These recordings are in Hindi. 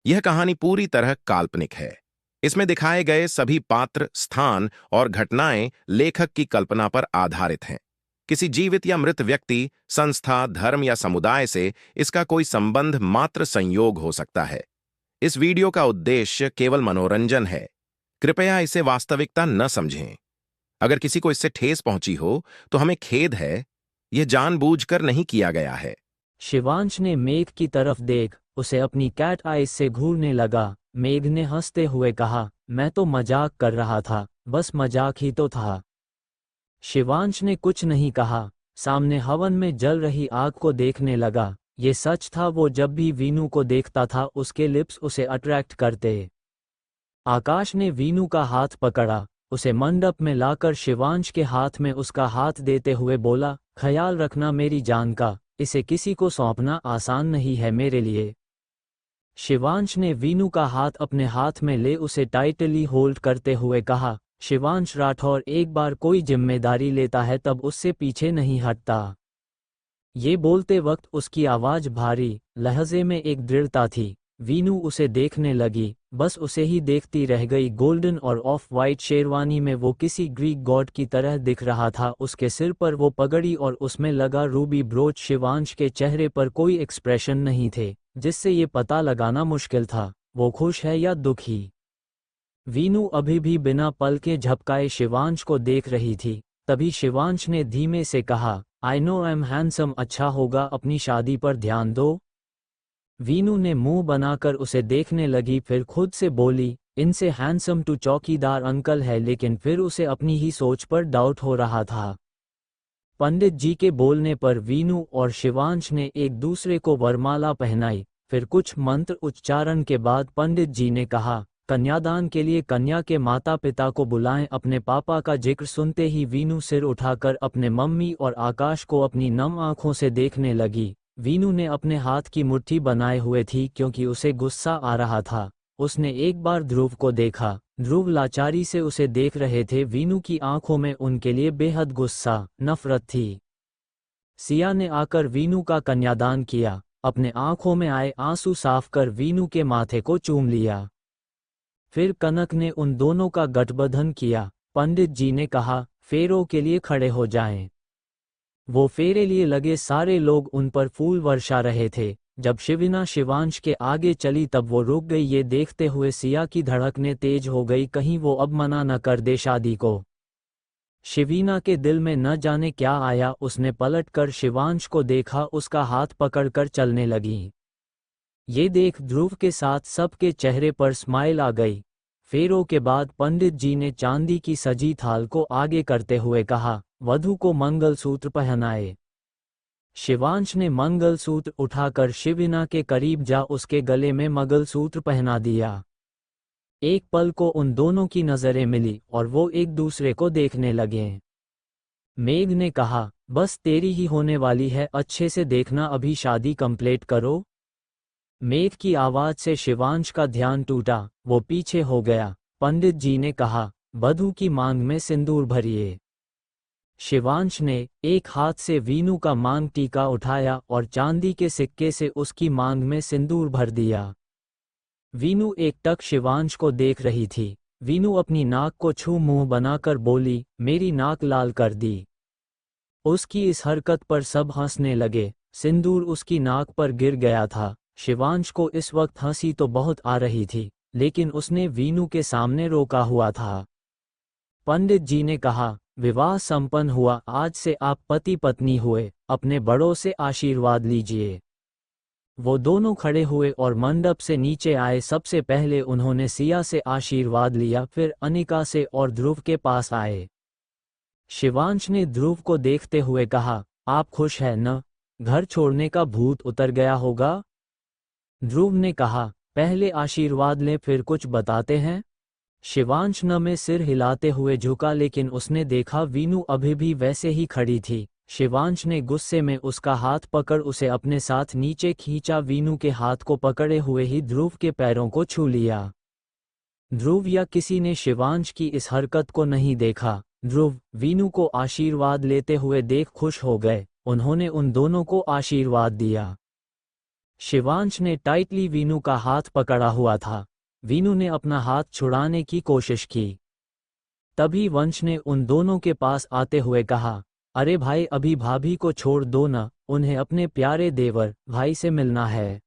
यह कहानी पूरी तरह काल्पनिक है। इसमें दिखाए गए सभी पात्र, स्थान और घटनाएं लेखक की कल्पना पर आधारित हैं। किसी जीवित या मृत व्यक्ति, संस्था, धर्म या समुदाय से इसका कोई संबंध मात्र संयोग हो सकता है। इस वीडियो का उद्देश्य केवल मनोरंजन है। कृपया इसे वास्तविकता न समझें। अगर किसी को इससे ठेस पहुंची हो, तो हमें खेद है। यह जानबूझकर नहीं किया गया है। शिवांश ने मेघ की तरफ देख उसे अपनी कैट आइज से घूरने लगा। मेघ ने हंसते हुए कहा, मैं तो मजाक कर रहा था, बस मजाक ही तो था। शिवांश ने कुछ नहीं कहा, सामने हवन में जल रही आग को देखने लगा। ये सच था, वो जब भी वीनू को देखता था उसके लिप्स उसे अट्रैक्ट करते। आकाश ने वीनू का हाथ पकड़ा, उसे मंडप में लाकर शिवांश के हाथ में उसका हाथ देते हुए बोला, ख्याल रखना मेरी जान का, इसे किसी को सौंपना आसान नहीं है मेरे लिए। शिवांश ने वीनू का हाथ अपने हाथ में ले उसे टाइटली होल्ड करते हुए कहा, शिवांश राठौर एक बार कोई जिम्मेदारी लेता है तब उससे पीछे नहीं हटता। ये बोलते वक्त उसकी आवाज भारी, लहजे में एक दृढ़ता थी। वीनू उसे देखने लगी, बस उसे ही देखती रह गई। गोल्डन और ऑफ वाइट शेरवानी में वो किसी ग्रीक गॉड की तरह दिख रहा था। उसके सिर पर वो पगड़ी और उसमें लगा रूबी ब्रोच। शिवांश के चेहरे पर कोई एक्सप्रेशन नहीं थे, जिससे ये पता लगाना मुश्किल था वो खुश है या दुखी। वीनू अभी भी बिना पलकें झपकाए शिवांश को देख रही थी। तभी शिवांश ने धीमे से कहा, I know I am handsome, अच्छा होगा अपनी शादी पर ध्यान दो। वीनू ने मुंह बनाकर उसे देखने लगी, फिर खुद से बोली, इनसे हैंडसम टू चौकीदार अंकल है। लेकिन फिर उसे अपनी ही सोच पर डाउट हो रहा था। पंडित जी के बोलने पर वीनू और शिवांश ने एक दूसरे को वरमाला पहनाई। फिर कुछ मंत्र उच्चारण के बाद पंडित जी ने कहा, कन्यादान के लिए कन्या के माता पिता को बुलाएं। अपने पापा का जिक्र सुनते ही वीनू सिर उठाकर अपने मम्मी और आकाश को अपनी नम आंखों से देखने लगी। वीनू ने अपने हाथ की मुट्ठी बनाए हुए थी क्योंकि उसे गुस्सा आ रहा था। उसने एक बार ध्रुव को देखा। ध्रुव लाचारी से उसे देख रहे थे। वीनू की आंखों में उनके लिए बेहद गुस्सा, नफरत थी। सिया ने आकर वीनू का कन्यादान किया। अपने आंखों में आए आंसू साफ कर वीनू के माथे को चूम लिया। फिर कनक ने उन दोनों का गठबंधन किया। पंडित जी ने कहा, फेरों के लिए खड़े हो जाएं। वो फेरे लिए लगे। सारे लोग उन पर फूल वर्षा रहे थे। जब शिविना शिवांश के आगे चली तब वो रुक गई। ये देखते हुए सिया की धड़कनें तेज हो गई, कहीं वो अब मना न कर दे शादी को। शिवीना के दिल में न जाने क्या आया। उसने पलटकर शिवांश को देखा, उसका हाथ पकड़कर चलने लगी। ये देख ध्रुव के साथ सबके चेहरे पर स्माइल आ गई। फेरों के बाद पंडित जी ने चांदी की सजी थाल को आगे करते हुए कहा, वधू को मंगलसूत्र पहनाए। शिवांश ने मंगलसूत्र उठाकर शिविना के करीब जा उसके गले में मंगलसूत्र पहना दिया। एक पल को उन दोनों की नजरें मिली और वो एक दूसरे को देखने लगे। मेघ ने कहा, बस तेरी ही होने वाली है, अच्छे से देखना, अभी शादी कंप्लीट करो। मेघ की आवाज से शिवांश का ध्यान टूटा, वो पीछे हो गया। पंडित जी ने कहा, वधू की मांग में सिंदूर भरिए। शिवांश ने एक हाथ से वीनू का मांग टीका उठाया और चांदी के सिक्के से उसकी मांग में सिंदूर भर दिया। वीनू एकटक शिवांश को देख रही थी। वीनू अपनी नाक को छू मुंह बनाकर बोली, मेरी नाक लाल कर दी। उसकी इस हरकत पर सब हंसने लगे। सिंदूर उसकी नाक पर गिर गया था। शिवांश को इस वक्त हंसी तो बहुत आ रही थी, लेकिन उसने वीनू के सामने रोका हुआ था। पंडित जी ने कहा, विवाह संपन्न हुआ, आज से आप पति पत्नी हुए, अपने बड़ों से आशीर्वाद लीजिए। वो दोनों खड़े हुए और मंडप से नीचे आए। सबसे पहले उन्होंने सिया से आशीर्वाद लिया, फिर अनिका से और ध्रुव के पास आए। शिवांश ने ध्रुव को देखते हुए कहा, आप खुश हैं न? घर छोड़ने का भूत उतर गया होगा। ध्रुव ने कहा, पहले आशीर्वाद लें फिर कुछ बताते हैं। शिवांश न में सिर हिलाते हुए झुका, लेकिन उसने देखा वीनू अभी भी वैसे ही खड़ी थी। शिवांश ने गुस्से में उसका हाथ पकड़ उसे अपने साथ नीचे खींचा। वीनू के हाथ को पकड़े हुए ही ध्रुव के पैरों को छू लिया। ध्रुव या किसी ने शिवांश की इस हरकत को नहीं देखा। ध्रुव वीनू को आशीर्वाद लेते हुए देख खुश हो गए। उन्होंने उन दोनों को आशीर्वाद दिया। शिवांश ने टाइटली वीनू का हाथ पकड़ा हुआ था। वीनू ने अपना हाथ छुड़ाने की कोशिश की। तभी वंश ने उन दोनों के पास आते हुए कहा, अरे भाई, अभी भाभी को छोड़ दो न, उन्हें अपने प्यारे देवर भाई से मिलना है।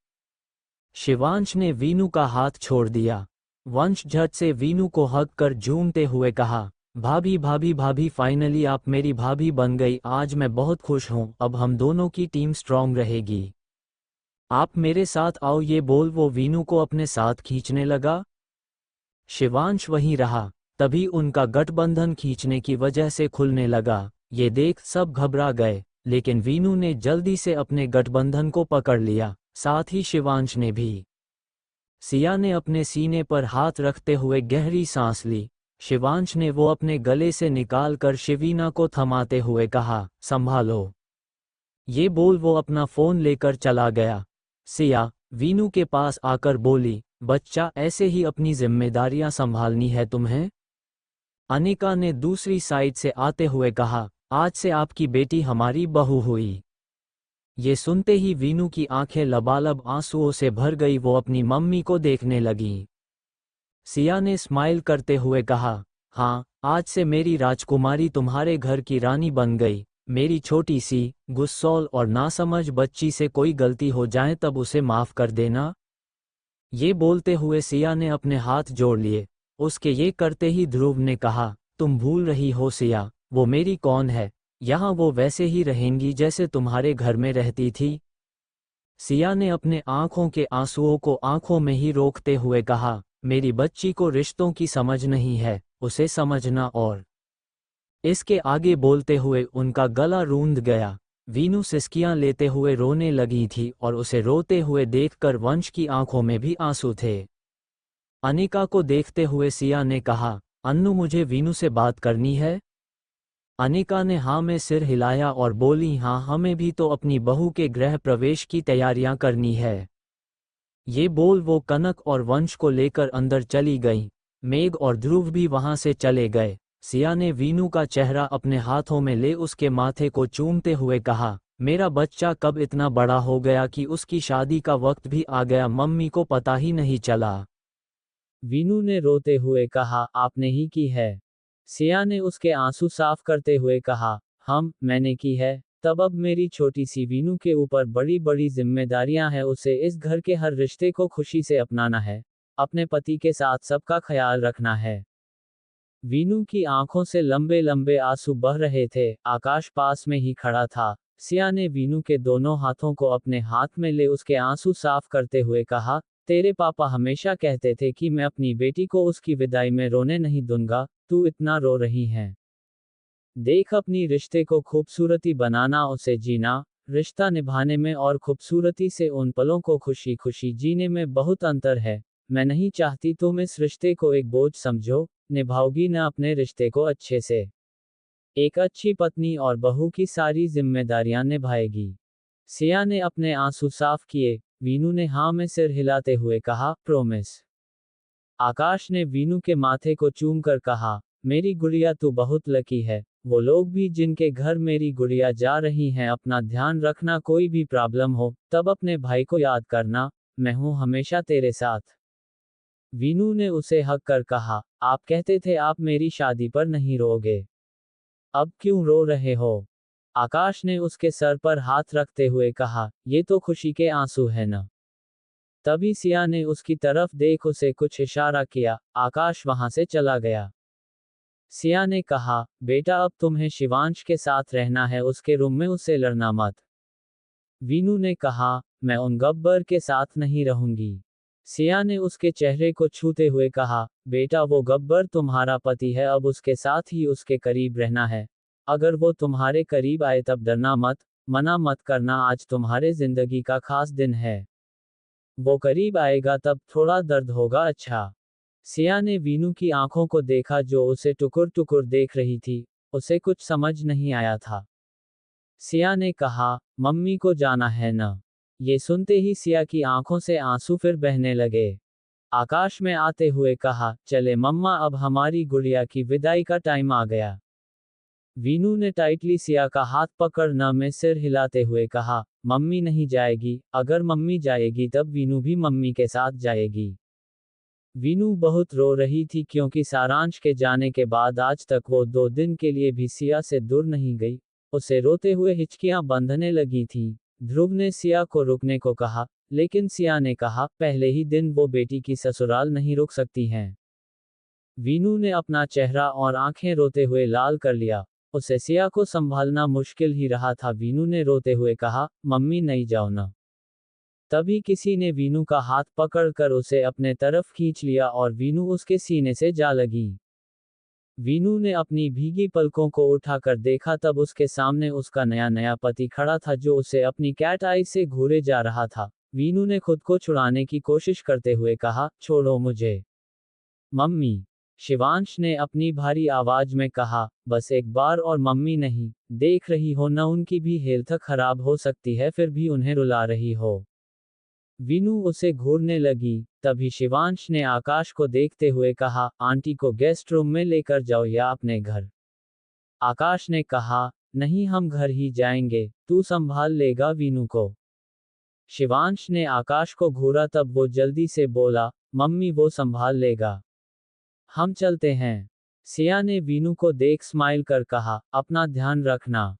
शिवांश ने वीनू का हाथ छोड़ दिया। वंश झट से वीनू को हग कर झूमते हुए कहा, भाभी भाभी भाभी, फाइनली आप मेरी भाभी बन गई। आज मैं बहुत खुश हूँ। अब हम दोनों की टीम स्ट्रांग रहेगी। आप मेरे साथ आओ। ये बोल वो वीनू को अपने साथ खींचने लगा। शिवांश वहीं रहा। तभी उनका गठबंधन खींचने की वजह से खुलने लगा। ये देख सब घबरा गए, लेकिन वीनू ने जल्दी से अपने गठबंधन को पकड़ लिया, साथ ही शिवांश ने भी। सिया ने अपने सीने पर हाथ रखते हुए गहरी सांस ली। शिवांश ने वो अपने गले से निकाल कर शिवीना को थमाते हुए कहा, संभालो। ये बोल वो अपना फोन लेकर चला गया। सिया वीनू के पास आकर बोली, बच्चा, ऐसे ही अपनी जिम्मेदारियां संभालनी है तुम्हें। अनिका ने दूसरी साइड से आते हुए कहा, आज से आपकी बेटी हमारी बहू हुई। ये सुनते ही वीनू की आंखें लबालब आंसुओं से भर गई। वो अपनी मम्मी को देखने लगी। सिया ने स्माइल करते हुए कहा, हाँ, आज से मेरी राजकुमारी तुम्हारे घर की रानी बन गई। मेरी छोटी सी गुस्सौल और नासमझ बच्ची से कोई गलती हो जाए तब उसे माफ कर देना। ये बोलते हुए सिया ने अपने हाथ जोड़ लिए। उसके ये करते ही ध्रुव ने कहा, तुम भूल रही हो सिया, वो मेरी कौन है। यहाँ वो वैसे ही रहेंगी जैसे तुम्हारे घर में रहती थी। सिया ने अपने आंखों के आंसुओं को आंखों में ही रोकते हुए कहा, मेरी बच्ची को रिश्तों की समझ नहीं है, उसे समझना। और इसके आगे बोलते हुए उनका गला रूंध गया। वीनू सिसकियां लेते हुए रोने लगी थी और उसे रोते हुए देखकर वंश की आंखों में भी आंसू थे। अनिका को देखते हुए सिया ने कहा, अन्नू, मुझे वीनू से बात करनी है। अनिका ने हाँ में सिर हिलाया और बोली, हाँ, हमें भी तो अपनी बहू के गृह प्रवेश की तैयारियां करनी है। ये बोल वो कनक और वंश को लेकर अंदर चली गईं। मेघ और ध्रुव भी वहां से चले गए। सिया ने वीनू का चेहरा अपने हाथों में ले उसके माथे को चूमते हुए कहा, मेरा बच्चा कब इतना बड़ा हो गया कि उसकी शादी का वक्त भी आ गया, मम्मी को पता ही नहीं चला। वीनू ने रोते हुए कहा, आपने ही की है। सिया ने उसके आंसू साफ करते हुए कहा, मैंने की है। तब अब मेरी छोटी सी वीनू के ऊपर बड़ी बड़ी जिम्मेदारियां हैं। उसे इस घर के हर रिश्ते को खुशी से अपनाना है, अपने पति के साथ सबका ख्याल रखना है। वीनू की आंखों से लंबे लंबे आंसू बह रहे थे। आकाश पास में ही खड़ा था। सिया ने वीनू के दोनों हाथों को अपने हाथ में ले उसके आंसू साफ करते हुए कहा, तेरे पापा हमेशा कहते थे कि मैं अपनी बेटी को उसकी विदाई में रोने नहीं दूंगा, तू इतना रो रही है। देख, अपनी रिश्ते को खूबसूरती बनाना, उसे जीना, रिश्ता निभाने में और खूबसूरती से उन पलों को खुशी खुशी जीने में बहुत अंतर है। मैं नहीं चाहती तुम इस रिश्ते को एक बोझ समझो, निभाओगी न अपने रिश्ते को अच्छे से। एक अच्छी पत्नी और बहू की सारी जिम्मेदारियां निभाएगी। सिया ने अपने आंसू साफ किए। वीनू ने हाँ में सिर हिलाते हुए कहा, प्रोमिस। आकाश ने वीनू के माथे को चूमकर कहा, मेरी गुड़िया तू बहुत लकी है। वो लोग भी जिनके घर मेरी गुड़िया जा रही हैं, अपना ध्यान रखना। कोई भी प्रॉब्लम हो तब अपने भाई को याद करना, मैं हूं हमेशा तेरे साथ। वीनू ने उसे हक कर कहा, आप कहते थे आप मेरी शादी पर नहीं रोगे, अब क्यों रो रहे हो। आकाश ने उसके सर पर हाथ रखते हुए कहा, ये तो खुशी के आंसू है न। तभी सिया ने उसकी तरफ देख उसे कुछ इशारा किया। आकाश वहां से चला गया। सिया ने कहा, बेटा, अब तुम्हें शिवांश के साथ रहना है, उसके रूम में उससे लड़ना मत। वीनू ने कहा, मैं उन गब्बर के साथ नहीं रहूंगी। सिया ने उसके चेहरे को छूते हुए कहा, बेटा, वो गब्बर तुम्हारा पति है, अब उसके साथ ही उसके करीब रहना है। अगर वो तुम्हारे करीब आए तब डरना मत, मना मत करना, आज तुम्हारे जिंदगी का खास दिन है। वो करीब आएगा तब थोड़ा दर्द होगा, अच्छा। सिया ने वीनू की आंखों को देखा जो उसे टुकुर टुकुर देख रही थी। उसे कुछ समझ नहीं आया था। सिया ने कहा, मम्मी को जाना है न। ये सुनते ही सिया की आंखों से आंसू फिर बहने लगे। आकाश में आते हुए कहा, चले मम्मा, अब हमारी गुड़िया की विदाई का टाइम आ गया। वीनू ने टाइटली सिया का हाथ पकड़ न में सिर हिलाते हुए कहा, मम्मी नहीं जाएगी, अगर मम्मी जाएगी तब वीनू भी मम्मी के साथ जाएगी। वीनू बहुत रो रही थी क्योंकि सारांश के जाने के बाद आज तक वो 2 दिन के लिए भी सिया से दूर नहीं गई। उसे रोते हुए हिचकियां बंधने लगी थीं। ध्रुव ने सिया को रुकने को कहा, लेकिन सिया ने कहा, पहले ही दिन वो बेटी की ससुराल नहीं रुक सकती हैं। वीनू ने अपना चेहरा और आंखें रोते हुए लाल कर लिया। उसे सिया को संभालना मुश्किल ही रहा था। वीनू ने रोते हुए कहा, मम्मी नहीं जाओ ना। तभी किसी ने वीनू का हाथ पकड़कर उसे अपने तरफ खींच लिया और वीनू उसके सीने से जा लगी। वीनू ने अपनी भीगी पलकों को उठाकर देखा, तब उसके सामने उसका नया नया पति खड़ा था जो उसे अपनी कैट आई से घूरे जा रहा था। वीनू ने खुद को छुड़ाने की कोशिश करते हुए कहा, छोड़ो मुझे मम्मी। शिवांश ने अपनी भारी आवाज में कहा, बस एक बार और मम्मी नहीं, देख रही हो न उनकी भी हेल्थ खराब हो सकती है फिर भी उन्हें रुला रही हो। वीनू उसे घूरने लगी। तभी शिवांश ने आकाश को देखते हुए कहा, आंटी को गेस्ट रूम में लेकर जाओ या अपने घर। आकाश ने कहा, नहीं हम घर ही जाएंगे, तू संभाल लेगा वीनू को। शिवांश ने आकाश को घूरा, तब वो जल्दी से बोला, मम्मी वो संभाल लेगा। हम चलते हैं। सिया ने वीनू को देख स्माइल कर कहा, अपना ध्यान रखना।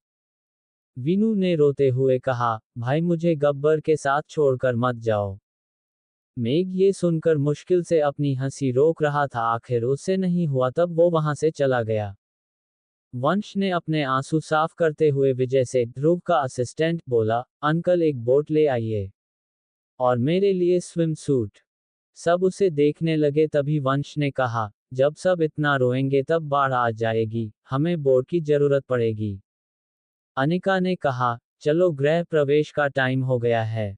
वीनू ने रोते हुए कहा, भाई मुझे गब्बर के साथ छोड़कर मत जाओ। मेघ ये सुनकर मुश्किल से अपनी हंसी रोक रहा था, आखिर उससे नहीं हुआ तब वो वहां से चला गया। वंश ने अपने आंसू साफ करते हुए विजय से, ध्रुव का असिस्टेंट, बोला, अंकल एक बोट ले आइए। और मेरे लिए स्विम सूट। सब उसे देखने लगे, तभी वंश ने कहा, जब सब इतना रोएंगे तब बाढ़ आ जाएगी, हमें बोट की जरूरत पड़ेगी। अनिका ने कहा, चलो गृह प्रवेश का टाइम हो गया है।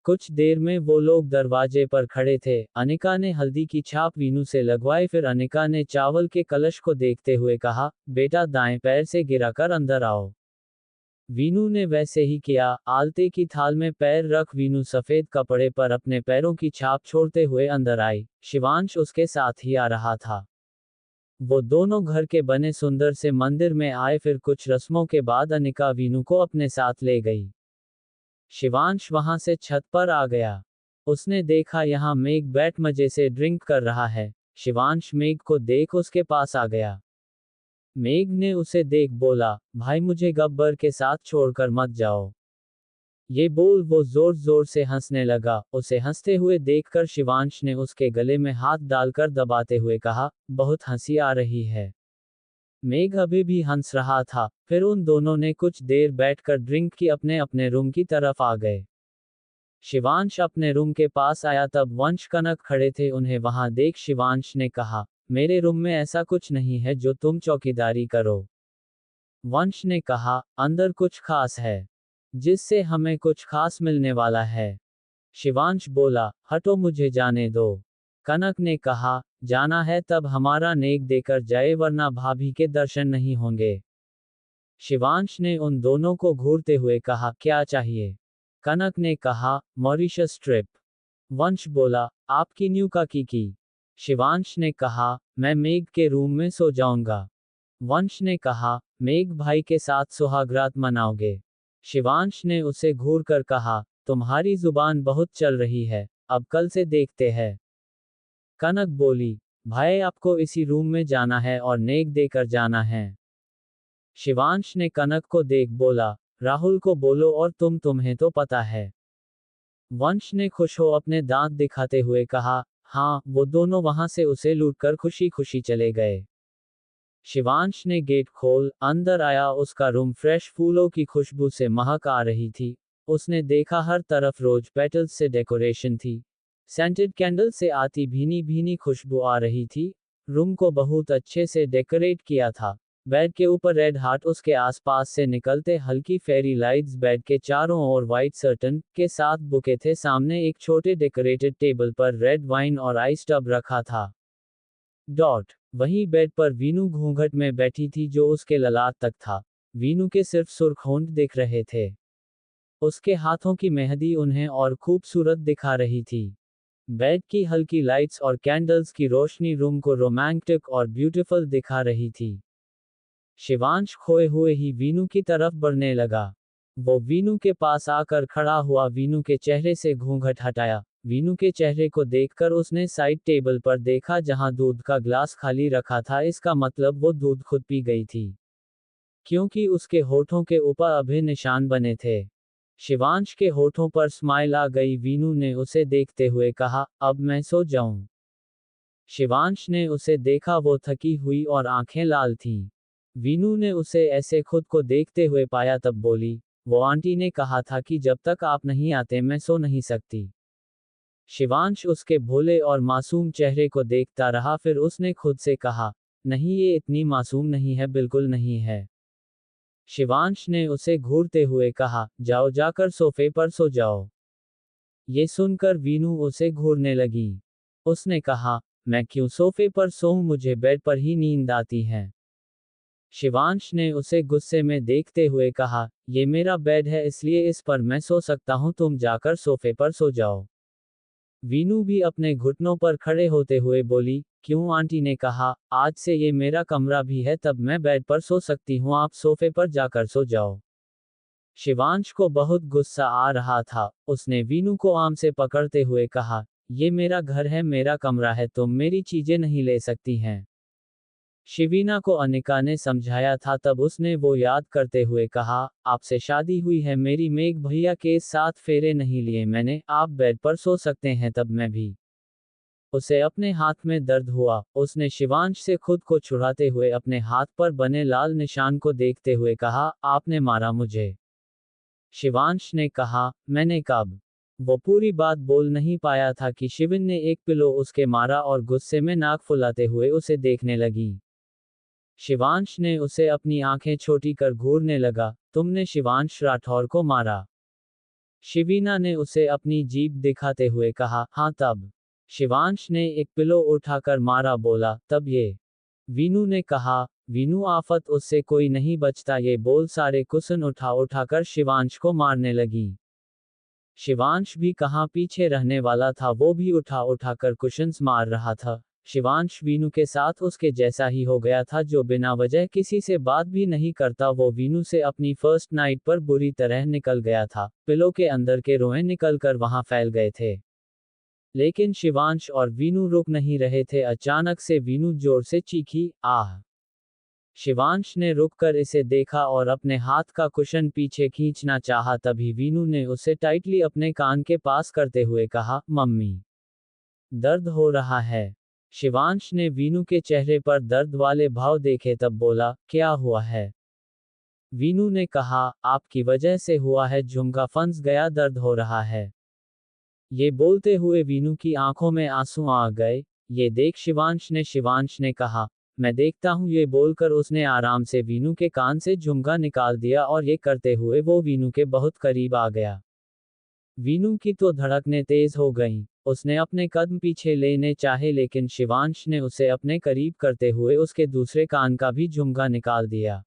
कुछ देर में वो लोग दरवाजे पर खड़े थे। अनिका ने हल्दी की छाप वीनू से लगवाई, फिर अनिका ने चावल के कलश को देखते हुए कहा, बेटा दाएं पैर से गिराकर अंदर आओ। वीनू ने वैसे ही किया। आलते की थाल में पैर रख वीनू सफेद कपड़े पर अपने पैरों की छाप छोड़ते हुए अंदर आई। शिवांश उसके साथ ही आ रहा था। वो दोनों घर के बने सुंदर से मंदिर में आए, फिर कुछ रस्मों के बाद अनिका वीनू को अपने साथ ले गई। शिवांश वहां से छत पर आ गया। उसने देखा यहाँ मेघ बैठ मजे से ड्रिंक कर रहा है। शिवांश मेघ को देख उसके पास आ गया। मेघ ने उसे देख बोला, भाई मुझे गब्बर के साथ छोड़कर मत जाओ। ये बोल वो जोर जोर से हंसने लगा। उसे हंसते हुए देखकर शिवांश ने उसके गले में हाथ डालकर दबाते हुए कहा, बहुत हंसी आ रही है। मेघ अभी भी हंस रहा था। फिर उन दोनों ने कुछ देर बैठकर ड्रिंक की, अपने अपने रूम की तरफ आ गए। शिवांश अपने रूम के पास आया, तब वंश कनक खड़े थे। उन्हें वहां देख शिवांश ने कहा, मेरे रूम में ऐसा कुछ नहीं है जो तुम चौकीदारी करो। वंश ने कहा, अंदर कुछ खास है, जिससे हमें कुछ खास मिलने वाला है। शिवांश बोला, हटो मुझे जाने दो। कनक ने कहा, जाना है तब हमारा नेक देकर जाए, वरना भाभी के दर्शन नहीं होंगे। शिवांश ने उन दोनों को घूरते हुए कहा, क्या चाहिए? कनक ने कहा, मॉरिशस ट्रिप। वंश बोला, आपकी न्यू का की। शिवांश ने कहा, मैं मेघ के रूम में सो जाऊंगा। वंश ने कहा, मेघ भाई के साथ सुहागरात मनाओगे? शिवांश ने उसे घूर कर कहा, तुम्हारी जुबान बहुत चल रही है, अब कल से देखते हैं। कनक बोली, भाई आपको इसी रूम में जाना है और नेक देकर जाना है। शिवांश ने कनक को देख बोला, राहुल को बोलो और तुम्हें तो पता है। वंश ने खुश हो अपने दांत दिखाते हुए कहा, हाँ। वो दोनों वहां से उसे लूटकर खुशी खुशी चले गए। शिवांश ने गेट खोल अंदर आया। उसका रूम फ्रेश फूलों की खुशबू से महक आ रही थी। उसने देखा हर तरफ रोज पेटल्स से डेकोरेशन थी। सेंटेड कैंडल से आती भीनी भीनी खुशबू आ रही थी। रूम को बहुत अच्छे से डेकोरेट किया था। बेड के ऊपर रेड हार्ट, उसके आसपास से निकलते हल्की फेरी लाइट्स, बेड के चारों ओर व्हाइट सर्टन के साथ बुके थे। सामने एक छोटे डेकोरेटेड टेबल पर रेड वाइन और आइस टब रखा था। वहीं बेड पर वीनू घूंघट में बैठी थी, जो उसके ललाट तक था। वीनू के सिर्फ सुर्ख होंठ दिख रहे थे। उसके हाथों की मेहंदी उन्हें और खूबसूरत दिखा रही थी। बेड की हल्की लाइट्स और कैंडल्स की रोशनी रूम को रोमांटिक और ब्यूटीफुल दिखा रही थी। शिवांश खोए हुए ही वीनू की तरफ बढ़ने लगा। वो वीनू के पास आकर खड़ा हुआ, वीनू के चेहरे से घूंघट हटाया। वीनू के चेहरे को देखकर उसने साइड टेबल पर देखा जहां दूध का ग्लास खाली रखा था, इसका मतलब वो दूध खुद पी गई थी, क्योंकि उसके होठों के ऊपर अभी निशान बने थे। शिवांश के होठों पर स्माइल आ गई। वीनू ने उसे देखते हुए कहा, अब मैं सो जाऊं। शिवांश ने उसे देखा, वो थकी हुई और आंखें लाल थीं। वीनू ने उसे ऐसे खुद को देखते हुए पाया तब बोली, वो आंटी ने कहा था कि जब तक आप नहीं आते मैं सो नहीं सकती। शिवांश उसके भोले और मासूम चेहरे को देखता रहा, फिर उसने खुद से कहा, नहीं ये इतनी मासूम नहीं है, बिल्कुल नहीं है। शिवांश ने उसे घूरते हुए कहा, जाओ जाकर सोफे पर सो जाओ। ये सुनकर वीनू उसे घूरने लगी। उसने कहा, मैं क्यों सोफे पर सोऊं, मुझे बेड पर ही नींद आती है। शिवांश ने उसे गुस्से में देखते हुए कहा, ये मेरा बेड है इसलिए इस पर मैं सो सकता हूं, तुम जाकर सोफे पर सो जाओ। वीनू भी अपने घुटनों पर खड़े होते हुए बोली, क्यों, आंटी ने कहा, आज से ये मेरा कमरा भी है, तब मैं बेड पर सो सकती हूँ, आप सोफे पर जाकर सो जाओ। शिवांश को बहुत गुस्सा आ रहा था। उसने वीनू को आर्म से पकड़ते हुए कहा, ये मेरा घर है, मेरा कमरा है, तुम मेरी चीजें नहीं ले सकती हैं। शिवीना को अनिका ने समझाया था, तब उसने वो याद करते हुए कहा, आपसे शादी हुई है मेरी, मेघ भैया के साथ फेरे नहीं लिए मैंने, आप बेड पर सो सकते हैं, तब मैं भी। उसे अपने हाथ में दर्द हुआ। उसने शिवांश से खुद को छुड़ाते हुए अपने हाथ पर बने लाल निशान को देखते हुए कहा, आपने मारा मुझे। शिवांश ने कहा, मैंने कब? वो पूरी बात बोल नहीं पाया था कि शिविन ने एक पिलो उसके मारा और गुस्से में नाक फुलाते हुए उसे देखने लगी। शिवांश ने उसे अपनी आंखें छोटी कर घूरने लगा, तुमने शिवांश राठौर को मारा? शिवीना ने उसे अपनी जीभ दिखाते हुए कहा, हाँ तब। शिवांश ने एक पिलो उठाकर मारा, बोला, तब ये? वीनू ने कहा। वीनू आफत, उससे कोई नहीं बचता, ये बोल सारे कुशन उठा उठाकर शिवांश को मारने लगी। शिवांश भी कहाँ पीछे रहने वाला था, वो भी उठा उठाकर कुशन्स मार रहा था। शिवांश वीनू के साथ उसके जैसा ही हो गया था, जो बिना वजह किसी से बात भी नहीं करता। वो वीनू से अपनी फर्स्ट नाइट पर बुरी तरह निकल गया था। पिलो के अंदर के रोए निकलकर वहां फैल गए थे। लेकिन शिवांश और वीनू रुक नहीं रहे थे। अचानक से वीनू जोर से चीखी, आह। शिवांश ने रुककर इसे देखा और अपने हाथ का कुशन पीछे खींचना चाहा, तभी वीनू ने उसे टाइटली अपने कान के पास करते हुए कहा, मम्मी, दर्द हो रहा है। शिवांश ने वीनू के चेहरे पर दर्द वाले भाव देखे तब बोला, क्या हुआ है? वीनू ने कहा, आपकी वजह से हुआ है, झुमका फंस गया, दर्द हो रहा है। ये बोलते हुए वीनू की आंखों में आंसू आ गए। ये देख शिवांश ने कहा, मैं देखता हूँ, ये बोलकर उसने आराम से वीनू के कान से झुमका निकाल दिया और ये करते हुए वो वीनू के बहुत करीब आ गया। वीनू की तो धड़कनें तेज हो गईं। उसने अपने कदम पीछे लेने चाहे, लेकिन शिवांश ने उसे अपने करीब करते हुए उसके दूसरे कान का भी झुमका निकाल दिया।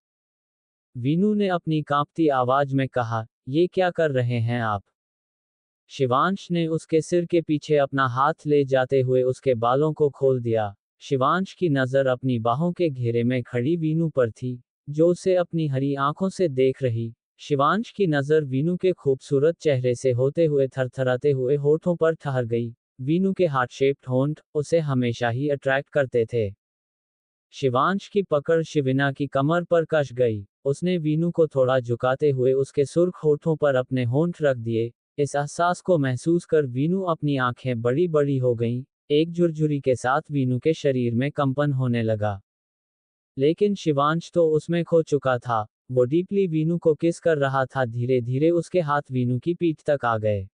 वीनू ने अपनी कांपती आवाज में कहा, ये क्या कर रहे हैं आप? शिवांश ने उसके सिर के पीछे अपना हाथ ले जाते हुए उसके बालों को खोल दिया। शिवांश की नजर अपनी बाहों के घेरे में खड़ी वीनू पर थी, जो उसे अपनी हरी आंखों से देख रही। शिवांश की नजर वीनू के खूबसूरत चेहरे से होते हुए थरथराते हुए होठों पर ठहर गई। वीनू के हार्ट शेप्ड होंठ उसे हमेशा ही अट्रैक्ट करते थे। शिवांश की पकड़ शिविना की कमर पर कस गई। उसने वीनू को थोड़ा झुकाते हुए उसके सुर्ख होठों पर अपने होंठ रख दिए। इस एहसास को महसूस कर वीनू अपनी आंखें बड़ी बड़ी हो गईं। एक झुरझुरी के साथ वीनू के शरीर में कंपन होने लगा। लेकिन शिवांश तो उसमें खो चुका था। वो डीपली वीनू को किस कर रहा था। धीरे धीरे उसके हाथ वीनू की पीठ तक आ गए।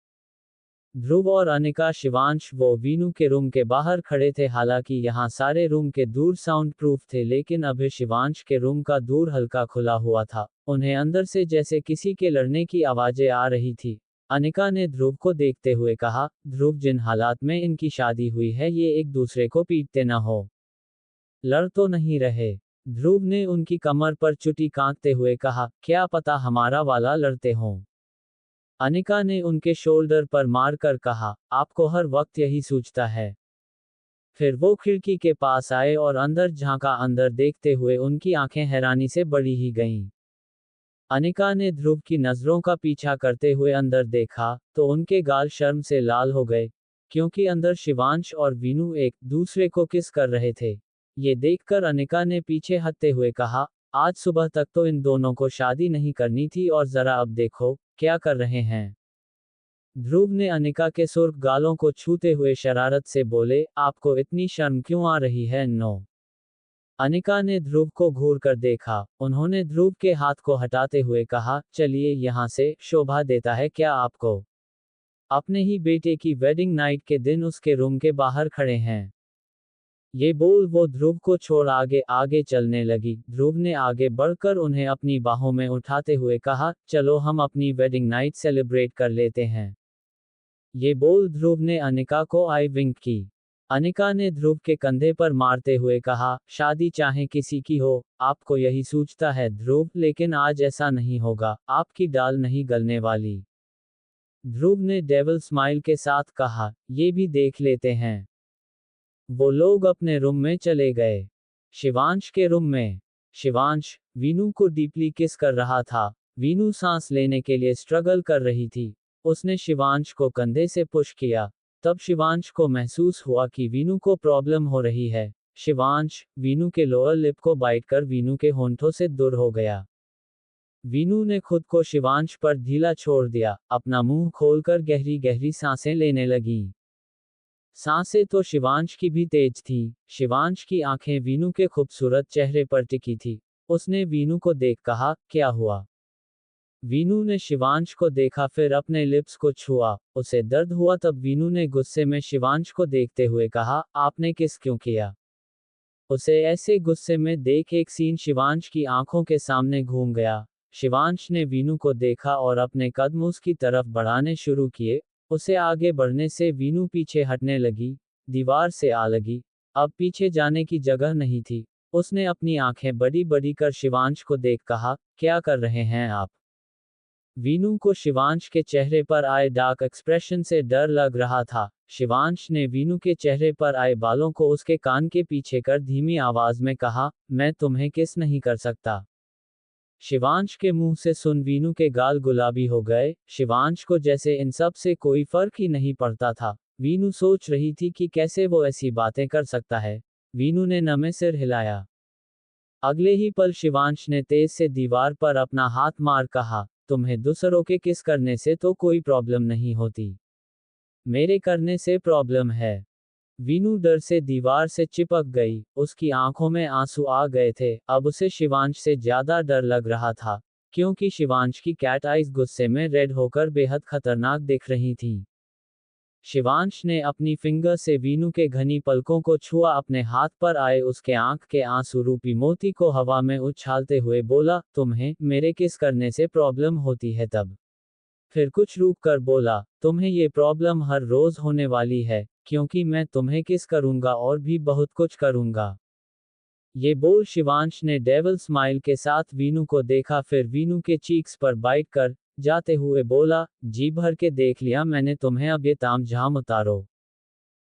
ध्रुव और अनिका, शिवांश वो वीनू के रूम के बाहर खड़े थे। हालांकि यहाँ सारे रूम के दूर साउंड प्रूफ थे, लेकिन अभी शिवांश के रूम का दूर हल्का खुला हुआ था। उन्हें अंदर से जैसे किसी के लड़ने की आवाजें आ रही थी। अनिका ने ध्रुव को देखते हुए कहा, ध्रुव, जिन हालात में इनकी शादी हुई है, ये एक दूसरे को पीटते न हो। लड़ तो नहीं रहे? ध्रुव ने उनकी कमर पर चुटी कांपते हुए कहा, क्या पता हमारा वाला लड़ते हों। अनिका ने उनके शोल्डर पर मारकर कहा, आपको हर वक्त यही सूझता है। फिर वो खिड़की के पास आए और अंदर झांका। अंदर देखते हुए उनकी आंखें हैरानी से बड़ी ही गईं। अनिका ने ध्रुव की नजरों का पीछा करते हुए अंदर देखा तो उनके गाल शर्म से लाल हो गए, क्योंकि अंदर शिवांश और वीनू एक दूसरे को किस कर रहे थे। ये देखकर अनिका ने पीछे हटते हुए कहा, आज सुबह तक तो इन दोनों को शादी नहीं करनी थी और जरा अब देखो क्या कर रहे हैं। ध्रुव ने अनिका के सुर्ख गालों को छूते हुए शरारत से बोले, आपको इतनी शर्म क्यों आ रही है? नो। अनिका ने ध्रुव को घूर कर देखा, उन्होंने ध्रुव के हाथ को हटाते हुए कहा, चलिए यहाँ से, शोभा देता है क्या आपको? अपने ही बेटे की वेडिंग नाइट के दिन उसके रूम के बाहर खड़े हैं। ये बोल वो ध्रुव को छोड़ आगे आगे चलने लगी। ध्रुव ने आगे बढ़कर उन्हें अपनी बाहों में उठाते हुए कहा, चलो हम अपनी वेडिंग नाइट सेलिब्रेट कर लेते हैं। ये बोल ध्रुव ने अनिका को आई विंक की। अनिका ने ध्रुव के कंधे पर मारते हुए कहा, शादी चाहे किसी की हो, आपको यही सूझता है ध्रुव, लेकिन आज ऐसा नहीं होगा, आपकी दाल नहीं गलने वाली। ध्रुव ने डेविल स्माइल के साथ कहा, ये भी देख लेते हैं। वो लोग अपने रूम में चले गए। शिवांश के रूम में शिवांश वीनू को डीपली किस कर रहा था। वीनू सांस लेने के लिए स्ट्रगल कर रही थी। उसने शिवांश को कंधे से पुश किया। तब शिवांश को महसूस हुआ कि वीनू को प्रॉब्लम हो रही है। शिवांश वीनू के लोअर लिप को बाइट कर वीनू के होंठों से दूर हो गया। वीनू ने खुद को शिवांश पर ढीला छोड़ दिया, अपना मुंह खोलकर गहरी गहरी सांसें लेने लगी। सांसें तो शिवांश की भी तेज थी। शिवांश की आंखें वीनू के खूबसूरत चेहरे पर टिकी थी। उसने वीनू को देख कहा, क्या हुआ? वीनू ने शिवांश को देखा, फिर अपने लिप्स को छुआ। उसे दर्द हुआ। तब वीनू ने गुस्से में शिवांश को देखते हुए कहा, आपने किस क्यों किया? उसे ऐसे गुस्से में देख एक सीन शिवांश की आंखों के सामने घूम गया। शिवांश ने वीनू को देखा और अपने कदम उसकी तरफ बढ़ाने शुरू किए। उसे आगे बढ़ने से वीनू पीछे हटने लगी, दीवार से आ लगी। अब पीछे जाने की जगह नहीं थी। उसने अपनी आंखें बड़ी बड़ी कर शिवांश को देख कहा, क्या कर रहे हैं आप? वीनू को शिवांश के चेहरे पर आए डार्क एक्सप्रेशन से डर लग रहा था। शिवांश ने वीनू के चेहरे पर आए बालों को उसके कान के पीछे कर धीमी आवाज में कहा, मैं तुम्हें किस नहीं कर सकता। शिवांश के मुंह से सुन वीनू के गाल गुलाबी हो गए। शिवांश को जैसे इन सब से कोई फर्क ही नहीं पड़ता था। वीनू सोच रही थी कि कैसे वो ऐसी बातें कर सकता है। वीनू ने नमे सिर हिलाया। अगले ही पल शिवांश ने तेज से दीवार पर अपना हाथ मार कहा, तुम्हें दूसरों के किस करने से तो कोई प्रॉब्लम नहीं होती, मेरे करने से प्रॉब्लम है। वीनू डर से दीवार से चिपक गई। उसकी आंखों में आंसू आ गए थे। अब उसे शिवांश से ज्यादा डर लग रहा था, क्योंकि शिवांश की कैट आइज गुस्से में रेड होकर बेहद खतरनाक दिख रही थीं। शिवांश ने अपनी फिंगर से वीनू के घनी पलकों को छुआ। अपने हाथ पर आए उसके आंख के आंसू रूपी मोती को हवा में उछालते हुए बोला, तुम्हें मेरे किस करने से प्रॉब्लम होती है? तब फिर कुछ रुक कर बोला, तुम्हें ये प्रॉब्लम हर रोज होने वाली है, क्योंकि मैं तुम्हें किस करूंगा और भी बहुत कुछ करूंगा। ये बोल शिवांश ने डेविल स्माइल के साथ वीनू को देखा, फिर वीनू के चीक्स पर बाइट कर जाते हुए बोला, जी भर के देख लिया मैंने तुम्हें, अब ये तामझाम उतारो।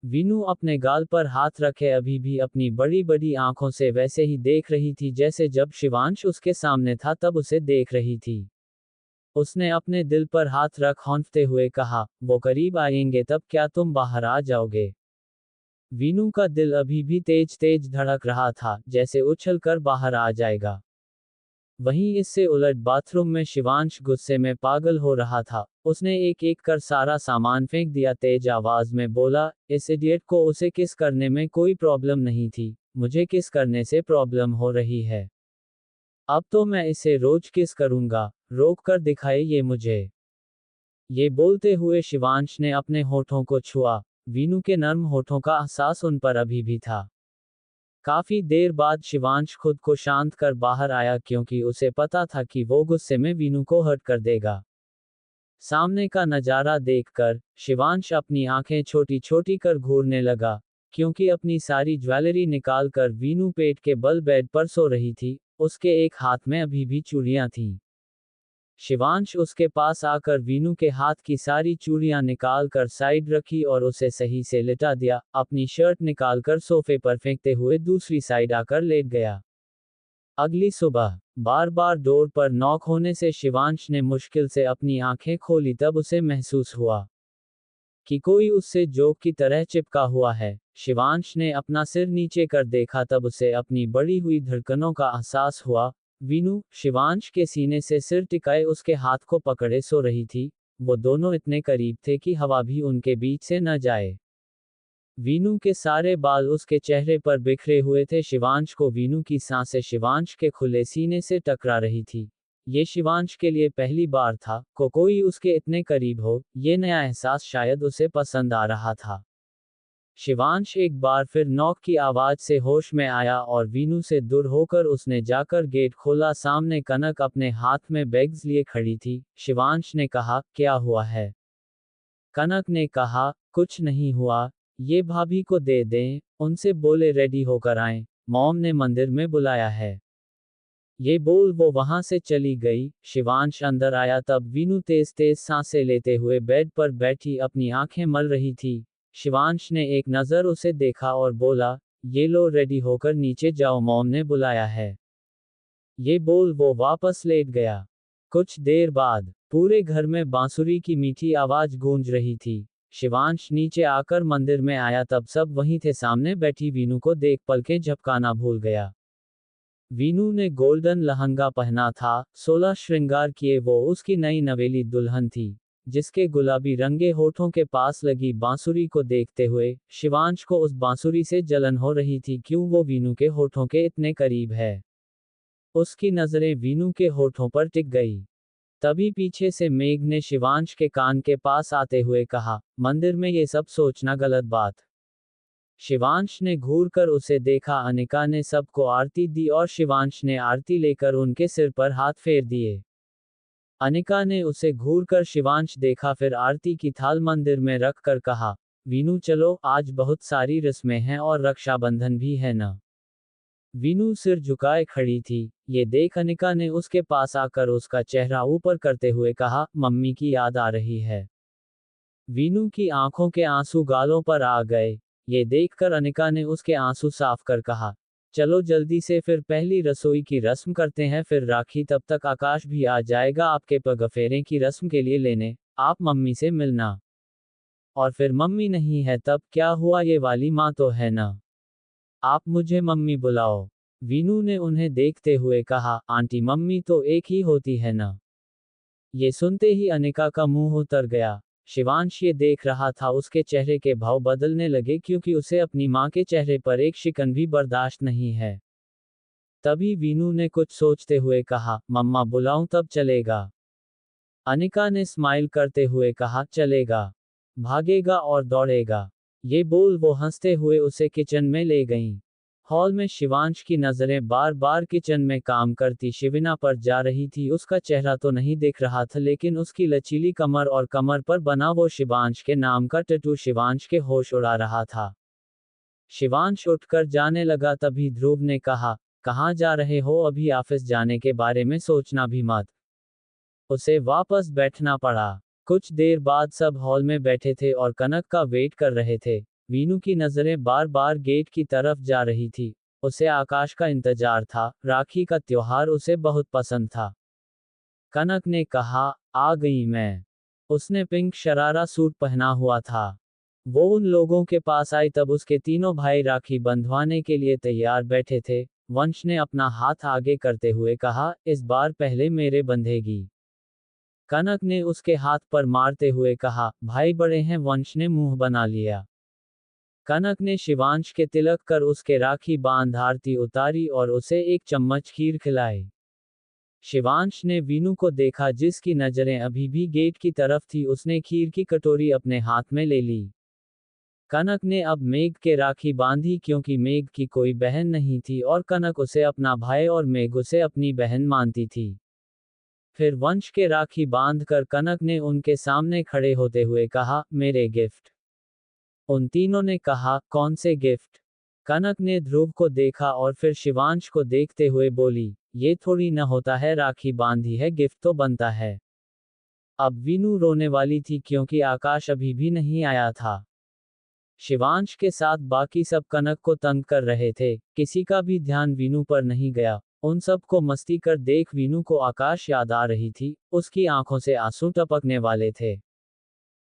वीनू अपने गाल पर हाथ रखे अभी भी अपनी बड़ी बड़ी आंखों से वैसे ही देख रही थी जैसे जब शिवांश उसके सामने था तब उसे देख रही थी। उसने अपने दिल पर हाथ रख हौंफते हुए कहा, वो करीब आएंगे तब क्या तुम बाहर आ जाओगे? वीनू का दिल अभी भी तेज तेज धड़क रहा था, जैसे उछल कर बाहर आ जाएगा। वहीं इससे उलट बाथरूम में शिवांश गुस्से में पागल हो रहा था। उसने एक एक कर सारा सामान फेंक दिया। तेज आवाज में बोला, इस इडियट को उसे किस करने में कोई प्रॉब्लम नहीं थी, मुझे किस करने से प्रॉब्लम हो रही है। अब तो मैं इसे रोज किस करूंगा, रोक कर दिखाए ये मुझे। ये बोलते हुए शिवांश ने अपने होठों को छुआ। वीनू के नर्म होठों का एहसास उन पर अभी भी था। काफी देर बाद शिवांश खुद को शांत कर बाहर आया, क्योंकि उसे पता था कि वो गुस्से में वीनू को हर्ट कर देगा। सामने का नजारा देखकर शिवांश अपनी आंखें छोटी छोटी कर घूरने लगा, क्योंकि अपनी सारी ज्वेलरी निकाल कर वीनू पेट के बल बेड पर सो रही थी। उसके एक हाथ में अभी भी चूड़ियां थीं। शिवांश उसके पास आकर वीनू के हाथ की सारी चूड़ियां निकाल कर साइड रखी और उसे सही से लिटा दिया। अपनी शर्ट निकाल कर सोफे पर फेंकते हुए दूसरी साइड आकर लेट गया। अगली सुबह बार बार डोर पर नॉक होने से शिवांश ने मुश्किल से अपनी आंखें खोली, तब उसे महसूस हुआ कि कोई उससे जोक की तरह चिपका हुआ है। शिवांश ने अपना सिर नीचे कर देखा, तब उसे अपनी बढ़ी हुई धड़कनों का एहसास हुआ। वीनू शिवांश के सीने से सिर टिकाए उसके हाथ को पकड़े सो रही थी। वो दोनों इतने करीब थे कि हवा भी उनके बीच से न जाए। वीनू के सारे बाल उसके चेहरे पर बिखरे हुए थे। शिवांश को वीनू की सांसें शिवांश के खुले सीने से टकरा रही थी। ये शिवांश के लिए पहली बार था कोई उसके इतने करीब हो। ये नया एहसास शायद उसे पसंद आ रहा था। शिवांश एक बार फिर नॉक की आवाज से होश में आया और वीनू से दूर होकर उसने जाकर गेट खोला। सामने कनक अपने हाथ में बैग्स लिए खड़ी थी। शिवांश ने कहा, क्या हुआ है? कनक ने कहा, कुछ नहीं हुआ, ये भाभी को दे दें, उनसे बोले रेडी होकर आएं, मॉम ने मंदिर में बुलाया है। ये बोल वो वहां से चली गई। शिवांश अंदर आया तब वीनू तेज तेज सांसें लेते हुए बेड पर बैठी अपनी आंखें मल रही थी। शिवांश ने एक नज़र उसे देखा और बोला, ये लो रेडी होकर नीचे जाओ, मॉम ने बुलाया है। ये बोल वो वापस लेट गया। कुछ देर बाद पूरे घर में बांसुरी की मीठी आवाज गूंज रही थी। शिवांश नीचे आकर मंदिर में आया तब सब वहीं थे। सामने बैठी वीनू को देख पलकें झपकाना भूल गया। वीनू ने गोल्डन लहंगा पहना था, 16 श्रृंगार किए वो उसकी नई नवेली दुल्हन थी, जिसके गुलाबी रंगे होठों के पास लगी बांसुरी को देखते हुए शिवांश को उस बांसुरी से जलन हो रही थी। क्यों वो वीनू के होठों के इतने करीब है? उसकी नजरें वीनू के होठों पर टिक गई। तभी पीछे से मेघ ने शिवांश के कान के पास आते हुए कहा, मंदिर में ये सब सोचना गलत बात। शिवांश ने घूरकर उसे देखा। अनिका ने सबको आरती दी और शिवांश ने आरती लेकर उनके सिर पर हाथ फेर दिए। अनिका ने उसे घूरकर शिवांश देखा, फिर आरती की थाल मंदिर में रख कर कहा, वीनू चलो, आज बहुत सारी रस्में हैं और रक्षाबंधन भी है ना। वीनू सिर झुकाए खड़ी थी। ये देख अनिका ने उसके पास आकर उसका चेहरा ऊपर करते हुए कहा, मम्मी की याद आ रही है। वीनू की आंखों के आंसू गालों पर आ गए। ये देखकर अनिका ने उसके आंसू साफ कर कहा, चलो जल्दी से फिर पहली रसोई की रस्म करते हैं, फिर राखी, तब तक आकाश भी आ जाएगा आपके पगफेरे की रस्म के लिए लेने, आप मम्मी से मिलना। और फिर मम्मी नहीं है तब क्या हुआ, ये वाली माँ तो है ना, आप मुझे मम्मी बुलाओ। वीनू ने उन्हें देखते हुए कहा, आंटी मम्मी तो एक ही होती है ना। ये सुनते ही अनिका का मुंह उतर गया। शिवांश ये देख रहा था, उसके चेहरे के भाव बदलने लगे क्योंकि उसे अपनी माँ के चेहरे पर एक शिकन भी बर्दाश्त नहीं है। तभी वीनू ने कुछ सोचते हुए कहा, मम्मा बुलाऊं तब चलेगा? अनिका ने स्माइल करते हुए कहा, चलेगा, भागेगा और दौड़ेगा। ये बोल वो हंसते हुए उसे किचन में ले गईं। हॉल में शिवांश की नजरें बार बार किचन में काम करती शिविना पर जा रही थी। उसका चेहरा तो नहीं दिख रहा था, लेकिन उसकी लचीली कमर और कमर पर बना वो शिवांश के नाम का टैटू शिवांश के होश उड़ा रहा था। शिवांश उठकर जाने लगा, तभी ध्रुव ने कहा, कहाँ जा रहे हो? अभी ऑफिस जाने के बारे में सोचना भी मत। उसे वापस बैठना पड़ा। कुछ देर बाद सब हॉल में बैठे थे और कनक का वेट कर रहे थे। वीनू की नजरें बार बार गेट की तरफ जा रही थी। उसे आकाश का इंतजार था, राखी का त्योहार उसे बहुत पसंद था। कनक ने कहा, आ गई मैं। उसने पिंक शरारा सूट पहना हुआ था। वो उन लोगों के पास आई तब उसके तीनों भाई राखी बंधवाने के लिए तैयार बैठे थे। वंश ने अपना हाथ आगे करते हुए कहा, इस बार पहले मेरे बंधेगी। कनक ने उसके हाथ पर मारते हुए कहा, भाई बड़े हैं। वंश ने मुंह बना लिया। कनक ने शिवांश के तिलक कर उसके राखी बांध आरती उतारी और उसे एक चम्मच खीर खिलाई। शिवांश ने वीनू को देखा, जिसकी नजरें अभी भी गेट की तरफ थी। उसने खीर की कटोरी अपने हाथ में ले ली। कनक ने अब मेघ के राखी बांधी क्योंकि मेघ की कोई बहन नहीं थी और कनक उसे अपना भाई और मेघ उसे अपनी बहन मानती थी। फिर वंश के राखी बांधकर कनक ने उनके सामने खड़े होते हुए कहा, मेरे गिफ्ट। उन तीनों ने कहा, कौन से गिफ्ट? कनक ने ध्रुव को देखा और फिर शिवांश को देखते हुए बोली, ये थोड़ी न होता है, राखी बांधी है, गिफ्ट तो बनता है। अब वीनू रोने वाली थी क्योंकि आकाश अभी भी नहीं आया था। शिवांश के साथ बाकी सब कनक को तंग कर रहे थे। किसी का भी ध्यान वीनू पर नहीं गया। उन सबको मस्ती कर देख वीनू को आकाश याद आ रही थी, उसकी आंखों से आंसू टपकने वाले थे।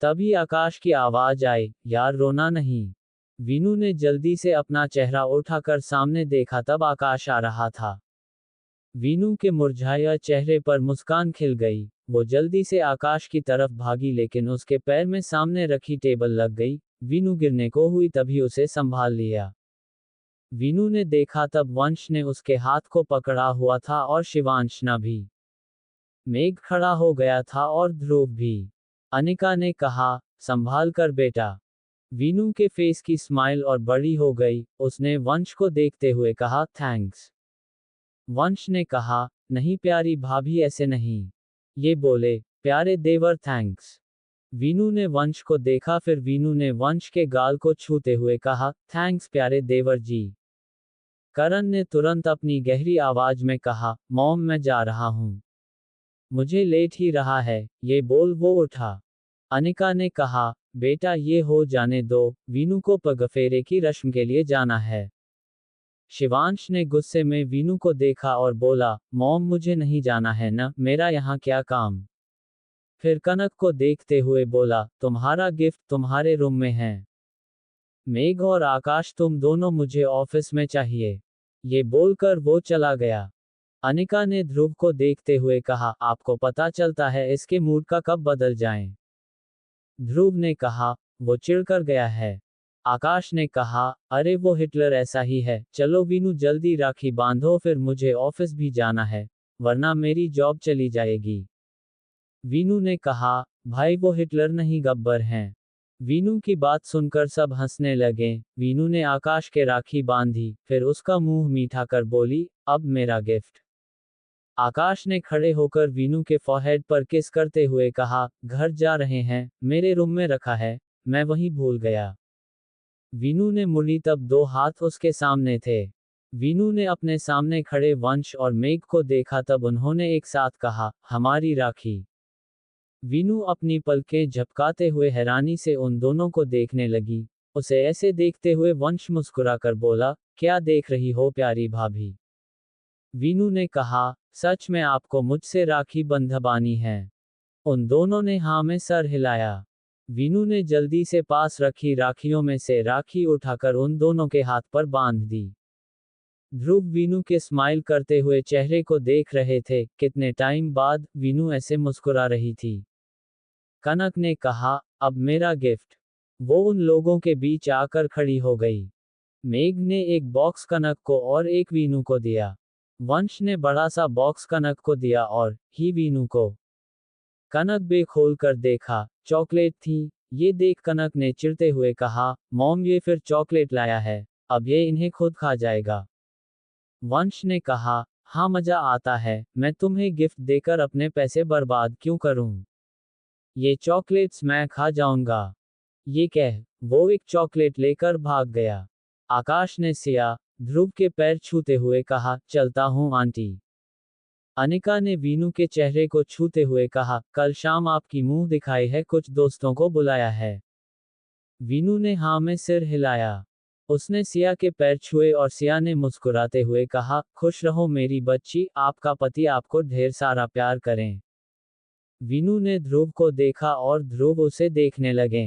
तभी आकाश की आवाज आई, यार रोना नहीं। वीनू ने जल्दी से अपना चेहरा उठाकर सामने देखा, तब आकाश आ रहा था। वीनू के मुरझाए चेहरे पर मुस्कान खिल गई। वो जल्दी से आकाश की तरफ भागी, लेकिन उसके पैर में सामने रखी टेबल लग गई। वीनू गिरने को हुई, तभी उसे संभाल लिया। वीनू ने देखा तब वंश ने उसके हाथ को पकड़ा हुआ था और शिवांशना भी। मेघ खड़ा हो गया था और ध्रुव भी। अनिका ने कहा, संभाल कर बेटा। वीनू के फेस की स्माइल और बड़ी हो गई, उसने वंश को देखते हुए कहा, थैंक्स। वंश ने कहा, नहीं प्यारी भाभी, ऐसे नहीं। ये बोले, प्यारे देवर थैंक्स। वीनू ने वंश को देखा, फिर वीनू ने वंश के गाल को छूते हुए कहा, थैंक्स प्यारे देवर जी। करण ने तुरंत अपनी गहरी आवाज में कहा, मॉम मैं जा रहा हूं। मुझे लेट ही रहा है। ये बोल वो उठा। अनिका ने कहा, बेटा ये हो जाने दो, वीनू को पगफेरे की रस्म के लिए जाना है। शिवांश ने गुस्से में वीनू को देखा और बोला, मॉम मुझे नहीं जाना है ना, मेरा यहाँ क्या काम। फिर कनक को देखते हुए बोला, तुम्हारा गिफ्ट तुम्हारे रूम में है। मेघ और आकाश तुम दोनों मुझे ऑफिस में चाहिए। ये बोलकर वो चला गया। अनिका ने ध्रुव को देखते हुए कहा, आपको पता चलता है इसके मूड का कब बदल जाएं। ध्रुव ने कहा, वो चिढ़कर गया है। आकाश ने कहा, अरे वो हिटलर ऐसा ही है। चलो वीनू जल्दी राखी बांधो, फिर मुझे ऑफिस भी जाना है, वरना मेरी जॉब चली जाएगी। वीनू ने कहा, भाई वो हिटलर नहीं गब्बर हैं। वीनू की बात सुनकर सब हंसने लगे। वीनू ने आकाश के राखी बांधी, फिर उसका मुंह मीठा कर बोली, अब मेरा गिफ्ट। आकाश ने खड़े होकर वीनू के फॉरहेड पर किस करते हुए कहा, घर जा रहे हैं, मेरे रूम में रखा है, मैं वहीं भूल गया। वीनू ने मुड़ी, तब दो हाथ उसके सामने थे। वीनू ने अपने सामने खड़े वंश और मेघ को देखा, तब उन्होंने एक साथ कहा, हमारी राखी। वीनू अपनी पलकें झपकाते हुए हैरानी से उन दोनों को देखने लगी। उसे ऐसे देखते हुए वंश मुस्कुराकर बोला, क्या देख रही हो प्यारी भाभी। वीनू ने कहा, सच में आपको मुझसे राखी बंधवानी है। उन दोनों ने हाँ में सर हिलाया। वीनू ने जल्दी से पास रखी राखियों में से राखी उठाकर उन दोनों के हाथ पर बांध दी। ध्रुव वीनू के स्माइल करते हुए चेहरे को देख रहे थे। कितने टाइम बाद वीनू ऐसे मुस्कुरा रही थी। कनक ने कहा, अब मेरा गिफ्ट। वो उन लोगों के बीच आकर खड़ी हो गई। मेघ ने एक बॉक्स कनक को और एक वीनू को दिया। वंश ने बड़ा सा बॉक्स कनक को दिया और ही वीनू को। कनक बे खोल कर देखा, चॉकलेट थी। ये देख कनक ने चिढ़ते हुए कहा, मॉम ये फिर चॉकलेट लाया है, अब ये इन्हें खुद खा जाएगा। वंश ने कहा, हाँ मजा आता है, मैं तुम्हें गिफ्ट देकर अपने पैसे बर्बाद क्यों करूं। ये चॉकलेट्स मैं खा जाऊंगा। ये कह वो एक चॉकलेट लेकर भाग गया। आकाश ने सिया ध्रुव के पैर छूते हुए कहा, चलता हूं आंटी। अनिका ने वीनू के चेहरे को छूते हुए कहा, कल शाम आपकी मुंह दिखाई है, कुछ दोस्तों को बुलाया है। वीनू ने हाँ में सिर हिलाया। उसने सिया के पैर छुए और सिया ने मुस्कुराते हुए कहा, खुश रहो मेरी बच्ची, आपका पति आपको ढेर सारा प्यार करें। वीनू ने ध्रुव को देखा और ध्रुव उसे देखने लगे।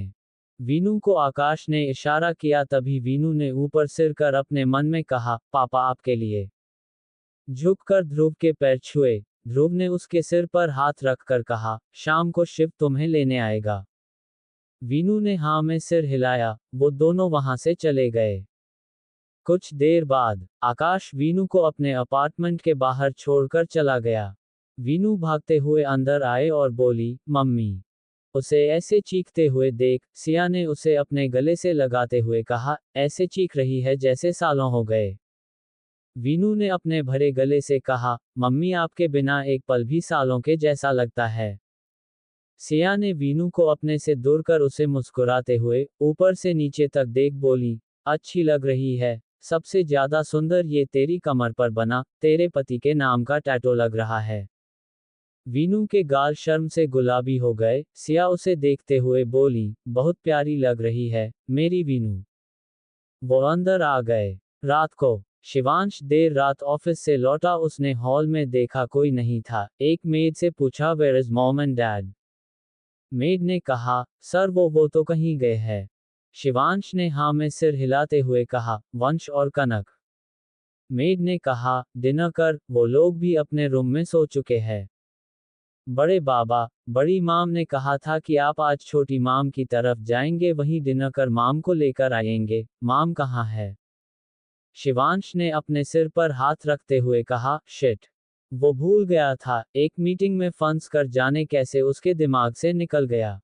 वीनू को आकाश ने इशारा किया, तभी वीनू ने ऊपर सिर कर अपने मन में कहा, पापा आपके लिए। झुककर ध्रुव के पैर छुए। ध्रुव ने उसके सिर पर हाथ रखकर कहा, शाम को शिव तुम्हें लेने आएगा। वीनू ने हाँ में सिर हिलाया। वो दोनों वहां से चले गए। कुछ देर बाद आकाश वीनू को अपने अपार्टमेंट के बाहर छोड़कर चला गया। वीनू भागते हुए अंदर आए और बोली, मम्मी। उसे ऐसे चीखते हुए देख सिया ने उसे अपने गले से लगाते हुए कहा, ऐसे चीख रही है जैसे सालों हो गए। वीनू ने अपने भरे गले से कहा, मम्मी आपके बिना एक पल भी सालों के जैसा लगता है। सिया ने वीनू को अपने से दूर कर उसे मुस्कुराते हुए ऊपर से नीचे तक देख बोली, अच्छी लग रही है, सबसे ज्यादा सुंदर ये तेरी कमर पर बना तेरे पति के नाम का टैटू लग रहा है। वीनू के गाल शर्म से गुलाबी हो गए। सिया उसे देखते हुए बोली, बहुत प्यारी लग रही है मेरी वीनू। वो अंदर आ गए। रात को शिवांश देर रात ऑफिस से लौटा। उसने हॉल में देखा कोई नहीं था। एक मेड से पूछा, where is mom and dad? Maid ने कहा, सर वो तो कहीं गए हैं। शिवांश ने हाँ में सिर हिलाते हुए कहा, वंश और कनक? मेड ने कहा, डिनर कर, वो लोग भी अपने रूम में सो चुके हैं। बड़े बाबा, बड़ी माम ने कहा था कि आप आज छोटी माम की तरफ जाएंगे, वहीं डिनर कर माम को लेकर आएंगे। माम कहाँ है? शिवांश ने अपने सिर पर हाथ रखते हुए कहा, शिट, वो भूल गया था। एक मीटिंग में फंस कर जाने कैसे उसके दिमाग से निकल गया।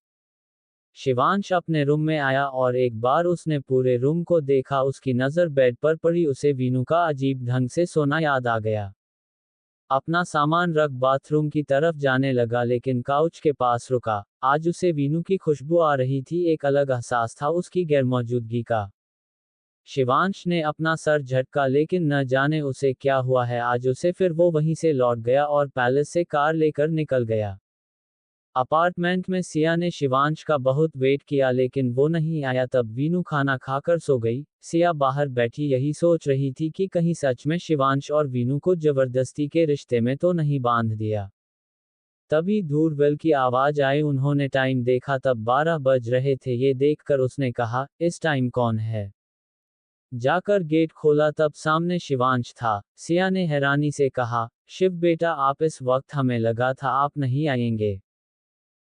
शिवांश अपने रूम में आया और एक बार उसने पूरे रूम को देखा। उसकी नज़र बेड पर पड़ी। उसे वीनू का अजीब ढंग से सोना याद आ गया। अपना सामान रख बाथरूम की तरफ जाने लगा, लेकिन काउच के पास रुका। आज उसे वीनू की खुशबू आ रही थी। एक अलग एहसास था उसकी गैरमौजूदगी का। शिवांश ने अपना सर झटका, लेकिन न जाने उसे क्या हुआ है आज उसे। फिर वो वहीं से लौट गया और पैलेस से कार लेकर निकल गया। अपार्टमेंट में सिया ने शिवांश का बहुत वेट किया, लेकिन वो नहीं आया। तब वीनू खाना खाकर सो गई। सिया बाहर बैठी यही सोच रही थी कि कहीं सच में शिवांश और वीनू को जबरदस्ती के रिश्ते में तो नहीं बांध दिया। तभी दूर बेल की आवाज आई। उन्होंने टाइम देखा, तब 12 बज रहे थे। ये देखकर उसने कहा, इस टाइम कौन है? जाकर गेट खोला, तब सामने शिवांश था। सिया ने हैरानी से कहा, शिव बेटा, आप इस वक्त? हमें लगा था आप नहीं आएंगे।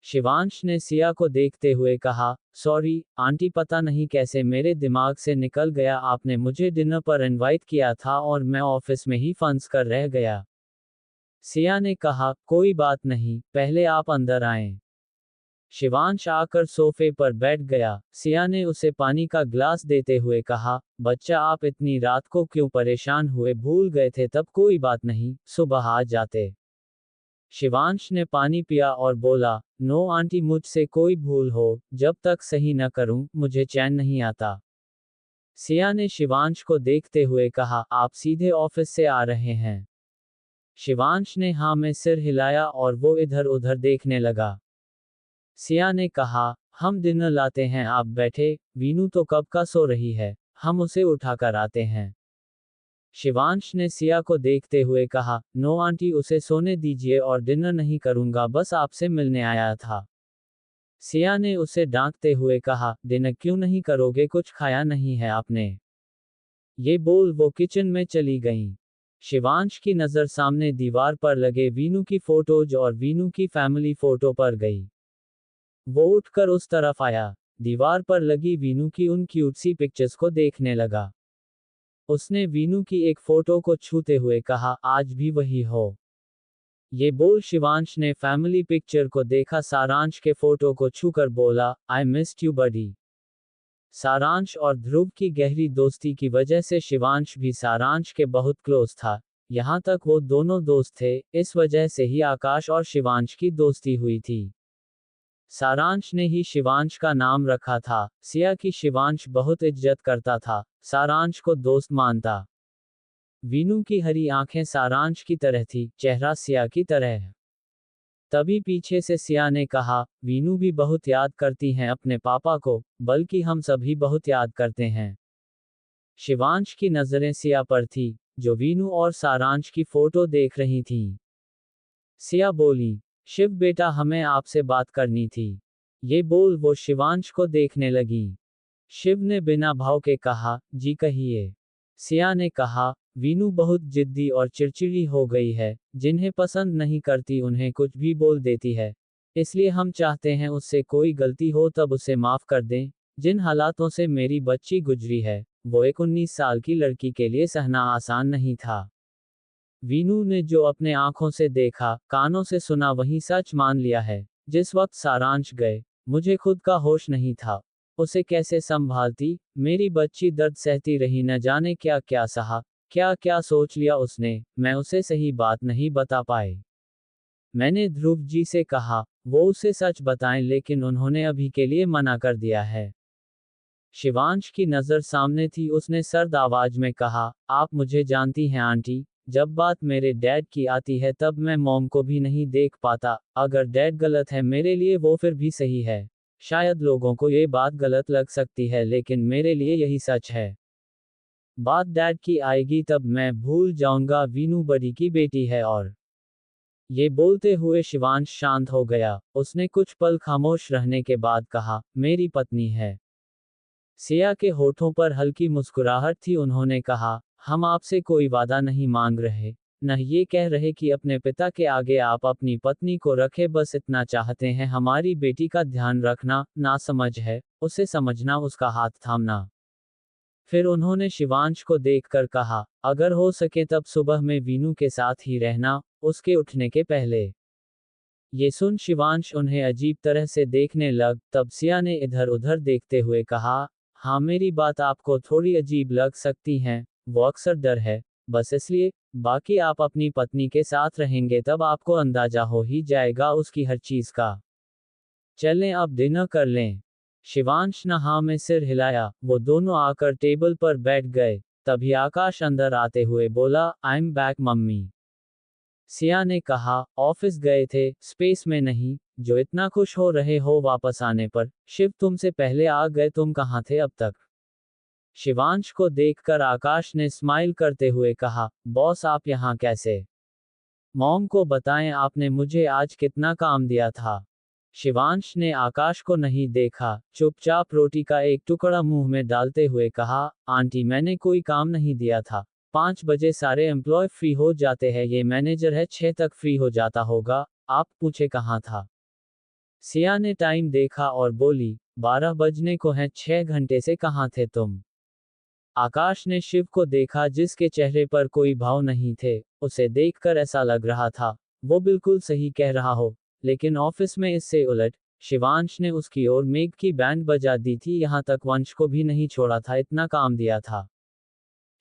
शिवांश ने सिया को देखते हुए कहा, सॉरी आंटी, पता नहीं कैसे मेरे दिमाग से निकल गया। आपने मुझे डिनर पर इनवाइट किया था और मैं ऑफिस में ही फंस कर रह गया। सिया ने कहा, कोई बात नहीं, पहले आप अंदर आएं। शिवांश आकर सोफे पर बैठ गया। सिया ने उसे पानी का ग्लास देते हुए कहा, बच्चा, आप इतनी रात को क्यों परेशान हुए? भूल गए थे? तब कोई बात नहीं, सुबह आ जाते। शिवांश ने पानी पिया और बोला, नो आंटी, मुझसे कोई भूल हो, जब तक सही न करूं, मुझे चैन नहीं आता। सिया ने शिवांश को देखते हुए कहा, आप सीधे ऑफिस से आ रहे हैं? शिवांश ने हाँ में सिर हिलाया और वो इधर उधर देखने लगा। सिया ने कहा, हम डिनर लाते हैं, आप बैठे। वीनू तो कब का सो रही है, हम उसे उठाकर आते हैं। शिवांश ने सिया को देखते हुए कहा, नो आंटी, उसे सोने दीजिए और डिनर नहीं करूंगा, बस आपसे मिलने आया था। सिया ने उसे डांटते हुए कहा, डिनर क्यों नहीं करोगे? कुछ खाया नहीं है आपने? ये बोल वो किचन में चली गईं। शिवांश की नज़र सामने दीवार पर लगे वीनू की फोटोज और वीनू की फैमिली फोटो पर गई। वो उठकर उस तरफ आया। दीवार पर लगी वीनू की उन क्यूट सी पिक्चर्स को देखने लगा। उसने वीनू की एक फोटो को छूते हुए कहा, आज भी वही हो? ये बोल शिवांश ने फैमिली पिक्चर को देखा। सारांश के फोटो को छूकर बोला, आई मिस्ड यू बडी। सारांश और ध्रुव की गहरी दोस्ती की वजह से शिवांश भी सारांश के बहुत क्लोज था। यहाँ तक वो दोनों दोस्त थे, इस वजह से ही आकाश और शिवांश की दोस्ती हुई थी। सारांश ने ही शिवांश का नाम रखा था। सिया की शिवांश बहुत इज्जत करता था, सारांश को दोस्त मानता। वीनू की हरी आंखें सारांश की तरह थी, चेहरा सिया की तरह। तभी पीछे से सिया ने कहा, वीनू भी बहुत याद करती हैं अपने पापा को, बल्कि हम सभी बहुत याद करते हैं। शिवांश की नजरें सिया पर थी, जो वीनू और सारांश की फोटो देख रही थीं। सिया बोली, शिव बेटा, हमें आपसे बात करनी थी। ये बोल वो शिवांश को देखने लगी। शिव ने बिना भाव के कहा, जी कहिए। सिया ने कहा, वीनू बहुत जिद्दी और चिड़चिड़ी हो गई है, जिन्हें पसंद नहीं करती उन्हें कुछ भी बोल देती है। इसलिए हम चाहते हैं उससे कोई गलती हो तब उसे माफ कर दें। जिन हालातों से मेरी बच्ची गुजरी है, वो एक 19 साल की लड़की के लिए सहना आसान नहीं था। वीनू ने जो अपने आंखों से देखा, कानों से सुना, वही सच मान लिया है। जिस वक्त सारांश गए, मुझे खुद का होश नहीं था। उसे कैसे संभालती, मेरी बच्ची दर्द सहती रही, न जाने क्या क्या सहा, क्या क्या सोच लिया उसने, मैं उसे सही बात नहीं बता पाए। मैंने ध्रुव जी से कहा, वो उसे सच बताएं, लेकिन उन्होंने अभी के लिए मना कर दिया है। शिवांश की नज़र सामने थी। उसने सर्द आवाज में कहा, आप मुझे जानती हैं आंटी, जब बात मेरे डैड की आती है तब मैं मॉम को भी नहीं देख पाता। अगर डैड गलत है मेरे लिए, वो फिर भी सही है। शायद लोगों को ये बात गलत लग सकती है, लेकिन मेरे लिए यही सच है। बात डैड की आएगी तब मैं भूल जाऊंगा वीनू बड़ी की बेटी है और ये बोलते हुए शिवांश शांत हो गया। उसने कुछ पल खामोश रहने के बाद कहा, मेरी पत्नी है। सिया के होठों पर हल्की मुस्कुराहट थी। उन्होंने कहा, हम आपसे कोई वादा नहीं मांग रहे, न ये कह रहे कि अपने पिता के आगे आप अपनी पत्नी को रखें, बस इतना चाहते हैं हमारी बेटी का ध्यान रखना। ना समझ है, उसे समझना, उसका हाथ थामना। फिर उन्होंने शिवांश को देखकर कहा, अगर हो सके तब सुबह में वीनू के साथ ही रहना, उसके उठने के पहले। ये सुन शिवांश उन्हें अजीब तरह से देखने लग। तब सिया ने इधर उधर देखते हुए कहा, हाँ मेरी बात आपको थोड़ी अजीब लग सकती है, वो अक्सर डर है, बस इसलिए। बाकी आप अपनी पत्नी के साथ रहेंगे तब आपको अंदाजा हो ही जाएगा उसकी हर चीज का। चलें अब डिनर कर लें। शिवांश ने हाँ में सिर हिलाया। वो दोनों आकर टेबल पर बैठ गए। तभी आकाश अंदर आते हुए बोला, I am back mummy. Siya ने कहा, ऑफिस गए थे, स्पेस में नहीं। जो इतना खुश हो रहे हो वापस आने पर, शिव तुमसे पहले आ गए, तुम कहाँ थे अब तक? शिवांश को देखकर आकाश ने स्माइल करते हुए कहा, बॉस आप यहाँ कैसे? मॉम को बताएं आपने मुझे आज कितना काम दिया था। शिवांश ने आकाश को नहीं देखा, चुपचाप रोटी का एक टुकड़ा मुंह में डालते हुए कहा, आंटी मैंने कोई काम नहीं दिया था। 5 बजे सारे एम्प्लॉय फ्री हो जाते हैं, ये मैनेजर है 6 तक फ्री हो जाता होगा, आप पूछे कहाँ था? सिया ने टाइम देखा और बोली, 12 बजने को हैं, 6 घंटे से कहाँ थे तुम? आकाश ने शिव को देखा जिसके चेहरे पर कोई भाव नहीं थे। उसे देखकर ऐसा लग रहा था वो बिल्कुल सही कह रहा हो, लेकिन ऑफिस में इससे उलट। शिवांश ने उसकी ओर मेघ की बैंड बजा दी थी, यहाँ तक वंश को भी नहीं छोड़ा था, इतना काम दिया था।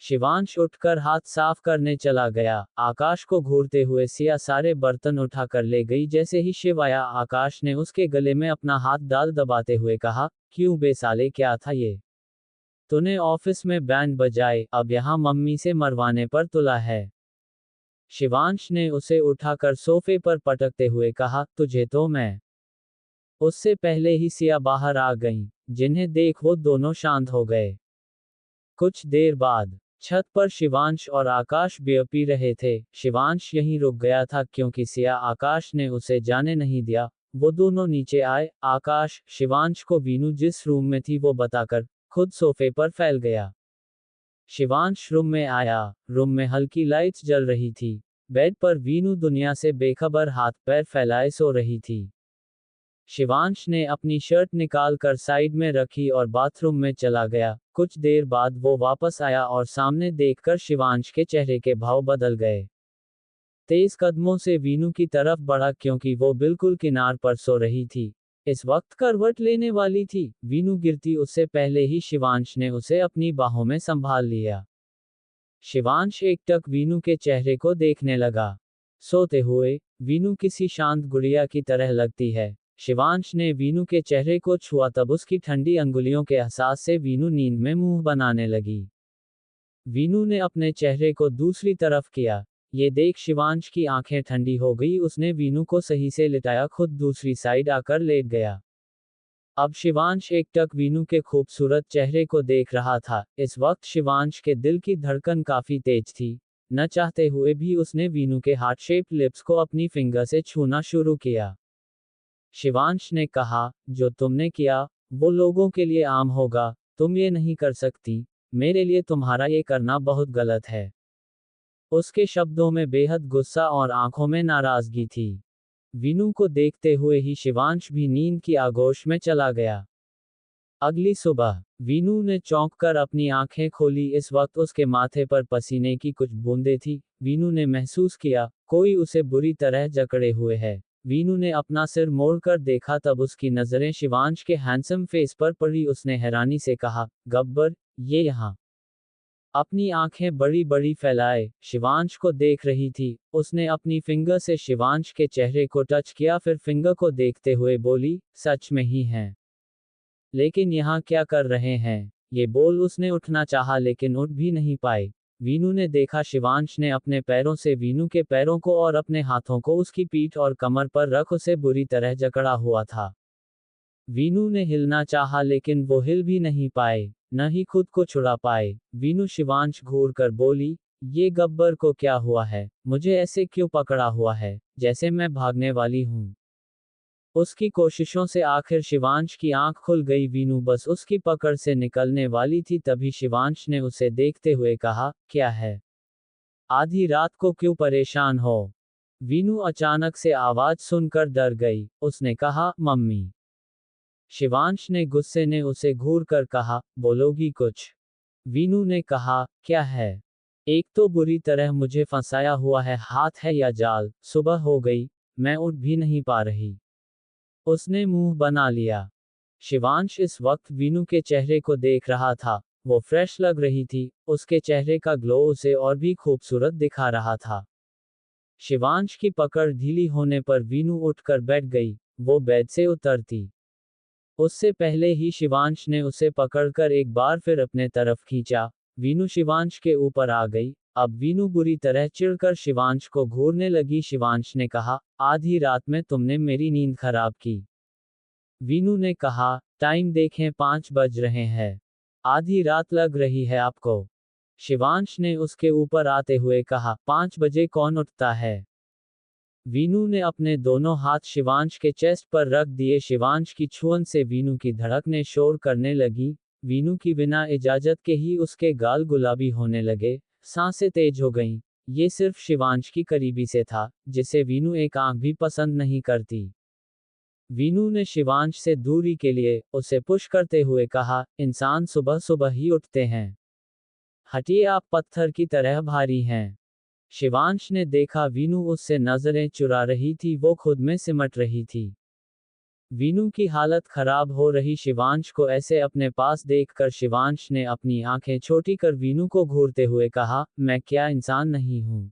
शिवांश उठकर हाथ साफ करने चला गया। आकाश को घूरते हुए सिया सारे बर्तन उठाकर ले गई। जैसे ही शिव आया, आकाश ने उसके गले में अपना हाथ डाल दबाते हुए कहा, क्यों बे साले, क्या था ये? तूने ऑफिस में बैंड बजाए, अब यहाँ मम्मी से मरवाने पर तुला है। शिवांश ने उसे उठाकर सोफे पर पटकते हुए कहा, तुझे तो मैं। उससे पहले ही सिया बाहर आ गईं, जिन्हें देख वो दोनों शांत हो गए। कुछ देर बाद छत पर शिवांश और आकाश बियर पी रहे थे। शिवांश यहीं रुक गया था क्योंकि सिया आकाश ने उसे जाने नहीं दिया। वो दोनों नीचे आए। आकाश शिवांश को वीनू जिस रूम में थी वो बताकर खुद सोफे पर फैल गया। शिवांश रूम में आया। रूम में हल्की लाइट्स जल रही थी। बेड पर वीनू दुनिया से बेखबर हाथ पैर फैलाए सो रही थी। शिवांश ने अपनी शर्ट निकाल कर साइड में रखी और बाथरूम में चला गया। कुछ देर बाद वो वापस आया और सामने देखकर शिवांश के चेहरे के भाव बदल गए। तेज कदमों से वीनू की तरफ बढ़ा क्योंकि वो बिल्कुल किनार पर सो रही थी। इस वक्त करवट लेने वाली थी। वीनू गिरती उससे पहले ही शिवांश ने उसे अपनी बाहों में संभाल लिया। शिवांश एकटक वीनू के चेहरे को देखने लगा। सोते हुए वीनू किसी शांत गुड़िया की तरह लगती है। शिवांश ने वीनू के चेहरे को छुआ, तब उसकी ठंडी अंगुलियों के एहसास से वीनू नींद में मुंह बनाने लगी। वीनू ने अपने चेहरे को दूसरी तरफ किया। ये देख शिवांश की आंखें ठंडी हो गई। उसने वीनू को सही से लिटाया, खुद दूसरी साइड आकर लेट गया। अब शिवांश एकटक वीनू के खूबसूरत चेहरे को देख रहा था। इस वक्त शिवांश के दिल की धड़कन काफी तेज थी। न चाहते हुए भी उसने वीनू के हार्ट शेप लिप्स को अपनी फिंगर से छूना शुरू किया। शिवांश ने कहा, जो तुमने किया वो लोगों के लिए आम होगा, तुम ये नहीं कर सकती। मेरे लिए तुम्हारा ये करना बहुत गलत है। उसके शब्दों में बेहद गुस्सा और आंखों में नाराजगी थी। वीनू को देखते हुए ही शिवांश भी नींद की आगोश में चला गया। अगली सुबह वीनू ने चौंक कर अपनी आंखें खोली। इस वक्त उसके माथे पर पसीने की कुछ बूंदें थी। वीनू ने महसूस किया कोई उसे बुरी तरह जकड़े हुए है। वीनू ने अपना सिर मोड़कर देखा, तब उसकी नजरें शिवांश के हैंडसम फेस पर पड़ी। उसने हैरानी से कहा, गब्बर, ये यहाँ? अपनी आंखें बड़ी बड़ी फैलाए शिवांश को देख रही थी। उसने अपनी फिंगर से शिवांश के चेहरे को टच किया, फिर फिंगर को देखते हुए बोली, सच में ही हैं। लेकिन यहाँ क्या कर रहे हैं? ये बोल उसने उठना चाहा लेकिन उठ भी नहीं पाई। वीनू ने देखा शिवांश ने अपने पैरों से वीनू के पैरों को और अपने हाथों को उसकी पीठ और कमर पर रख उसे बुरी तरह जकड़ा हुआ था। वीनू ने हिलना चाहा लेकिन वो हिल भी नहीं पाए, न ही खुद को छुड़ा पाए। वीनू शिवांश घूर कर बोली, ये गब्बर को क्या हुआ है, मुझे ऐसे क्यों पकड़ा हुआ है, जैसे मैं भागने वाली हूँ। उसकी कोशिशों से आखिर शिवांश की आंख खुल गई। वीनू बस उसकी पकड़ से निकलने वाली थी, तभी शिवांश ने उसे देखते हुए कहा, क्या है? आधी रात को क्यों परेशान हो? वीनू अचानक से आवाज सुनकर डर गई। उसने कहा, मम्मी। शिवांश ने गुस्से ने उसे घूर कर कहा, बोलोगी कुछ? वीनू ने कहा, क्या है? एक तो बुरी तरह मुझे फंसाया हुआ है, हाथ है या जाल, सुबह हो गई, मैं उठ भी नहीं पा रही। उसने मुंह बना लिया। शिवांश इस वक्त वीनू के चेहरे को देख रहा था। वो फ्रेश लग रही थी, उसके चेहरे का ग्लो उसे और भी खूबसूरत दिखा रहा था। शिवांश की पकड़ ढीली होने पर वीनू उठकर बैठ गई। वो बेड से उतरती उससे पहले ही शिवांश ने उसे पकड़कर एक बार फिर अपने तरफ खींचा। वीनू शिवांश के ऊपर आ गई। अब वीनू बुरी तरह चिढ़कर शिवांश को घूरने लगी। शिवांश ने कहा, आधी रात में तुमने मेरी नींद खराब की। वीनू ने कहा, टाइम देखें, 5 बज रहे हैं। आधी रात लग रही है आपको? शिवांश ने उसके ऊपर आते हुए कहा, 5 बजे कौन उठता है? वीनू ने अपने दोनों हाथ शिवांश के चेस्ट पर रख दिए। शिवांश की छुअन से वीनू की धड़कनें शोर करने लगी। वीनू की बिना इजाजत के ही उसके गाल गुलाबी होने लगे, सांसें तेज हो गईं। ये सिर्फ शिवांश की करीबी से था, जिसे वीनू एक आंख भी पसंद नहीं करती। वीनू ने शिवांश से दूरी के लिए उसे पुश करते हुए कहा, इंसान सुबह सुबह ही उठते हैं। हटिए, आप पत्थर की तरह भारी हैं। शिवांश ने देखा वीनू उससे नजरें चुरा रही थी, वो खुद में सिमट रही थी। वीनू की हालत खराब हो रही शिवांश को ऐसे अपने पास देखकर शिवांश ने अपनी आंखें छोटी कर वीनू को घूरते हुए कहा, मैं क्या इंसान नहीं हूं?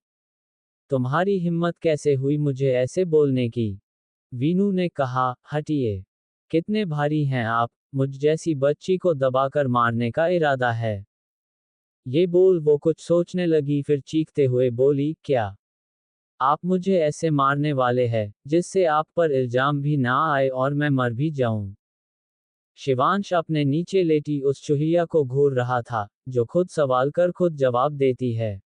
तुम्हारी हिम्मत कैसे हुई मुझे ऐसे बोलने की? वीनू ने कहा, हटिए। कितने भारी हैं आप, मुझ जैसी बच्ची को दबाकर मारने का इरादा है? ये बोल वो कुछ सोचने लगी, फिर चीखते हुए बोली, क्या आप मुझे ऐसे मारने वाले हैं, जिससे आप पर इल्जाम भी ना आए और मैं मर भी जाऊं? शिवांश अपने नीचे लेटी उस चूहिया को घूर रहा था, जो खुद सवाल कर खुद जवाब देती है।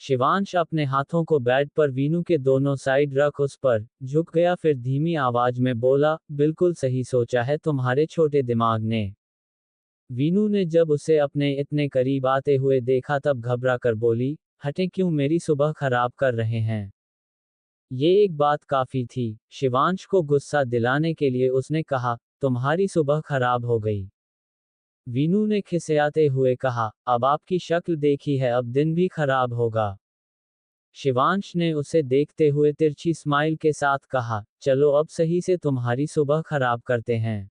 शिवांश अपने हाथों को बेड पर वीनू के दोनों साइड रख उस पर झुक गया, फिर धीमी आवाज में बोला, बिल्कुल सही सोचा है तुम्हारे छोटे दिमाग ने। वीनू ने जब उसे अपने इतने करीब आते हुए देखा तब घबरा कर बोली, हटे, क्यों मेरी सुबह खराब कर रहे हैं? ये एक बात काफी थी। शिवांश को गुस्सा दिलाने के लिए उसने कहा, तुम्हारी सुबह खराब हो गई। वीनू ने खिसियाते हुए कहा, अब आपकी शक्ल देखी है, अब दिन भी खराब होगा। शिवांश ने उसे देखते हुए तिरछी स्माइल के साथ कहा, चलो अब सही से तुम्हारी सुबह खराब करते हैं।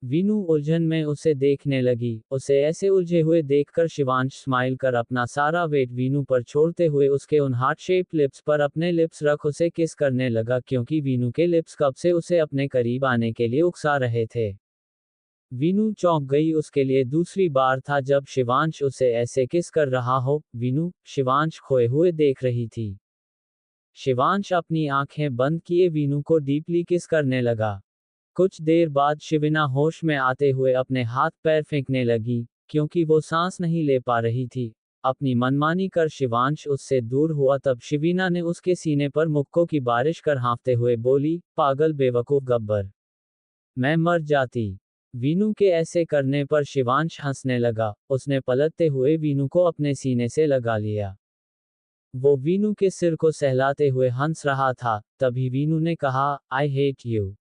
वीनू उलझन में उसे देखने लगी। उसे ऐसे उलझे हुए देखकर शिवांश स्माइल कर अपना सारा वेट वीनू पर छोड़ते हुए उसके उन हार्ट शेप लिप्स पर अपने लिप्स रख उसे किस करने लगा, क्योंकि वीनू के लिप्स कब से उसे अपने करीब आने के लिए उकसा रहे थे। वीनू चौंक गई, उसके लिए दूसरी बार था जब शिवांश उसे ऐसे किस कर रहा हो। वीनू शिवांश खोए हुए देख रही थी। शिवांश अपनी आंखें बंद किए वीनू को डीपली किस करने लगा। कुछ देर बाद शिविना होश में आते हुए अपने हाथ पैर फेंकने लगी, क्योंकि वो सांस नहीं ले पा रही थी। अपनी मनमानी कर शिवांश उससे दूर हुआ तब शिवीना ने उसके सीने पर मुक्कों की बारिश कर हाँफते हुए बोली, पागल बेवकूफ गब्बर, मैं मर जाती। वीनू के ऐसे करने पर शिवांश हंसने लगा। उसने पलटते हुए वीनू को अपने सीने से लगा लिया। वो वीनू के सिर को सहलाते हुए हंस रहा था। तभी वीनू ने कहा, आई हेट यू।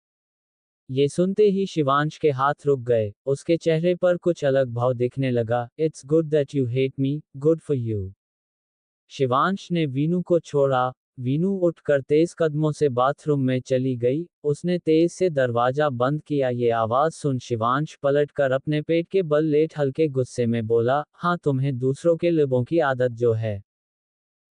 ये सुनते ही शिवांश के हाथ रुक गए। उसके चेहरे पर कुछ अलग भाव दिखने लगा। It's good that you hate me, good for you. Shivansh ने वीनू को छोड़ा। वीनू उठकर तेज कदमों से बाथरूम में चली गई। उसने तेज से दरवाजा बंद किया। ये आवाज सुन शिवांश पलटकर अपने पेट के बल लेट हल्के गुस्से में बोला, हाँ, तुम्हें दूसरों के लोगों की आदत जो है।